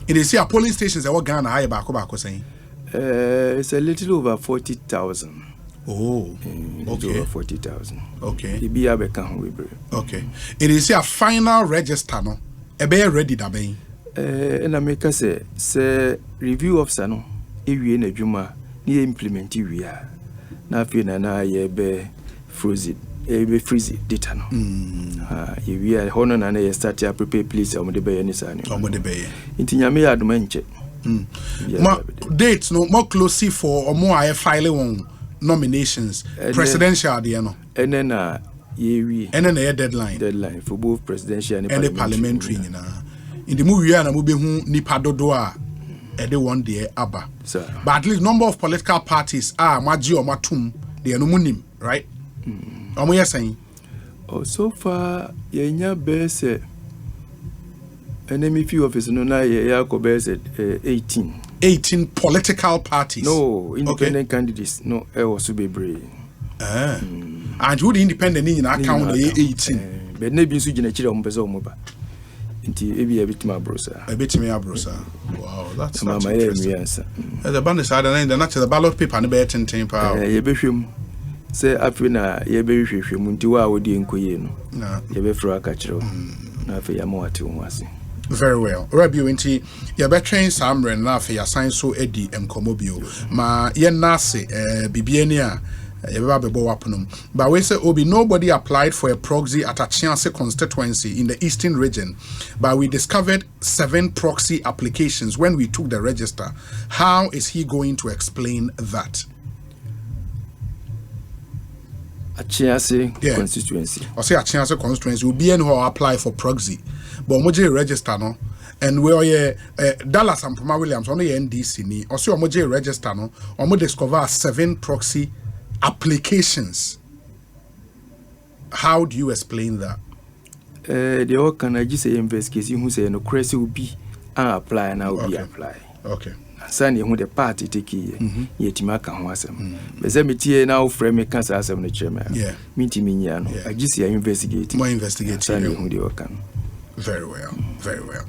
It is here polling stations that were Ghana high back saying. It's a little over 40,000. Oh, okay. Over 40,000. Okay. Okay. It is here final register no. Ebe ready da ben. And I make us say review of Sano. If we in a juma, ni implement we are. Na fi na ye be freeze it data no. We are hono na ye start to prepare please o mo de be any sani. O mo de be. Inti nyame adoma nche. Dates no more closely for or more I file on nominations presidential the no. And then ye and then a deadline for both presidential and parliamentary in the movie and movie who nipa dodoa they one day aba. But at least number of political parties are maji or matum they are no munim, right? Omo you saying? Oh, so far ye best enemy few office no na ye ko best 18 political parties. No independent candidates no was be brave. And who the independent in account 18 but na bi nso gina chire omo pese omo ba. Inti ebi ebitima brosa. Ebitima brosa. Wow, that's interesting. The band side and the natural ballot paper and be 10 power. Ye behwem. Say afina ye behwehwem nti wa wodi enkoye no. Ye be fro aka chiro. Na afi ya mo ate wo ase. Very well. Rabio inti ye be train samre na afi ya sign so edi enkomobio. Ma ye nase bibie ni a but we say Obi, nobody applied for a proxy at Achiase constituency in the eastern region, but we discovered 7 proxy applications when we took the register. How is he going to explain that? Achiase constituency. I say Achiase constituency will be who apply for proxy, but moje register no. And we are Dallas and Puma Williams on the NDC ni. Also moje register no. Omo discover 7 proxy applications. How do you explain that? The all can I just say investigation who say no crazy will be apply and I will be apply. Okay. Sani who the party take yet maka wasem. Bezemiti now frame me cancer as the chairman. Yeah. Meeting me no. I just see investigate. More investigate. Sani who the all can. Very well. Very well.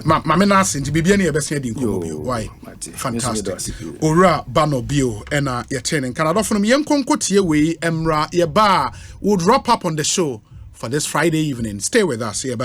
Mamena sinti bibiani ebese di nkomo. Why? Fantastic. Ora BANO-BIOH ena yetene Canada from yenkonko tie we emra ye ba would wrap up on the show for this Friday evening. Stay with us here.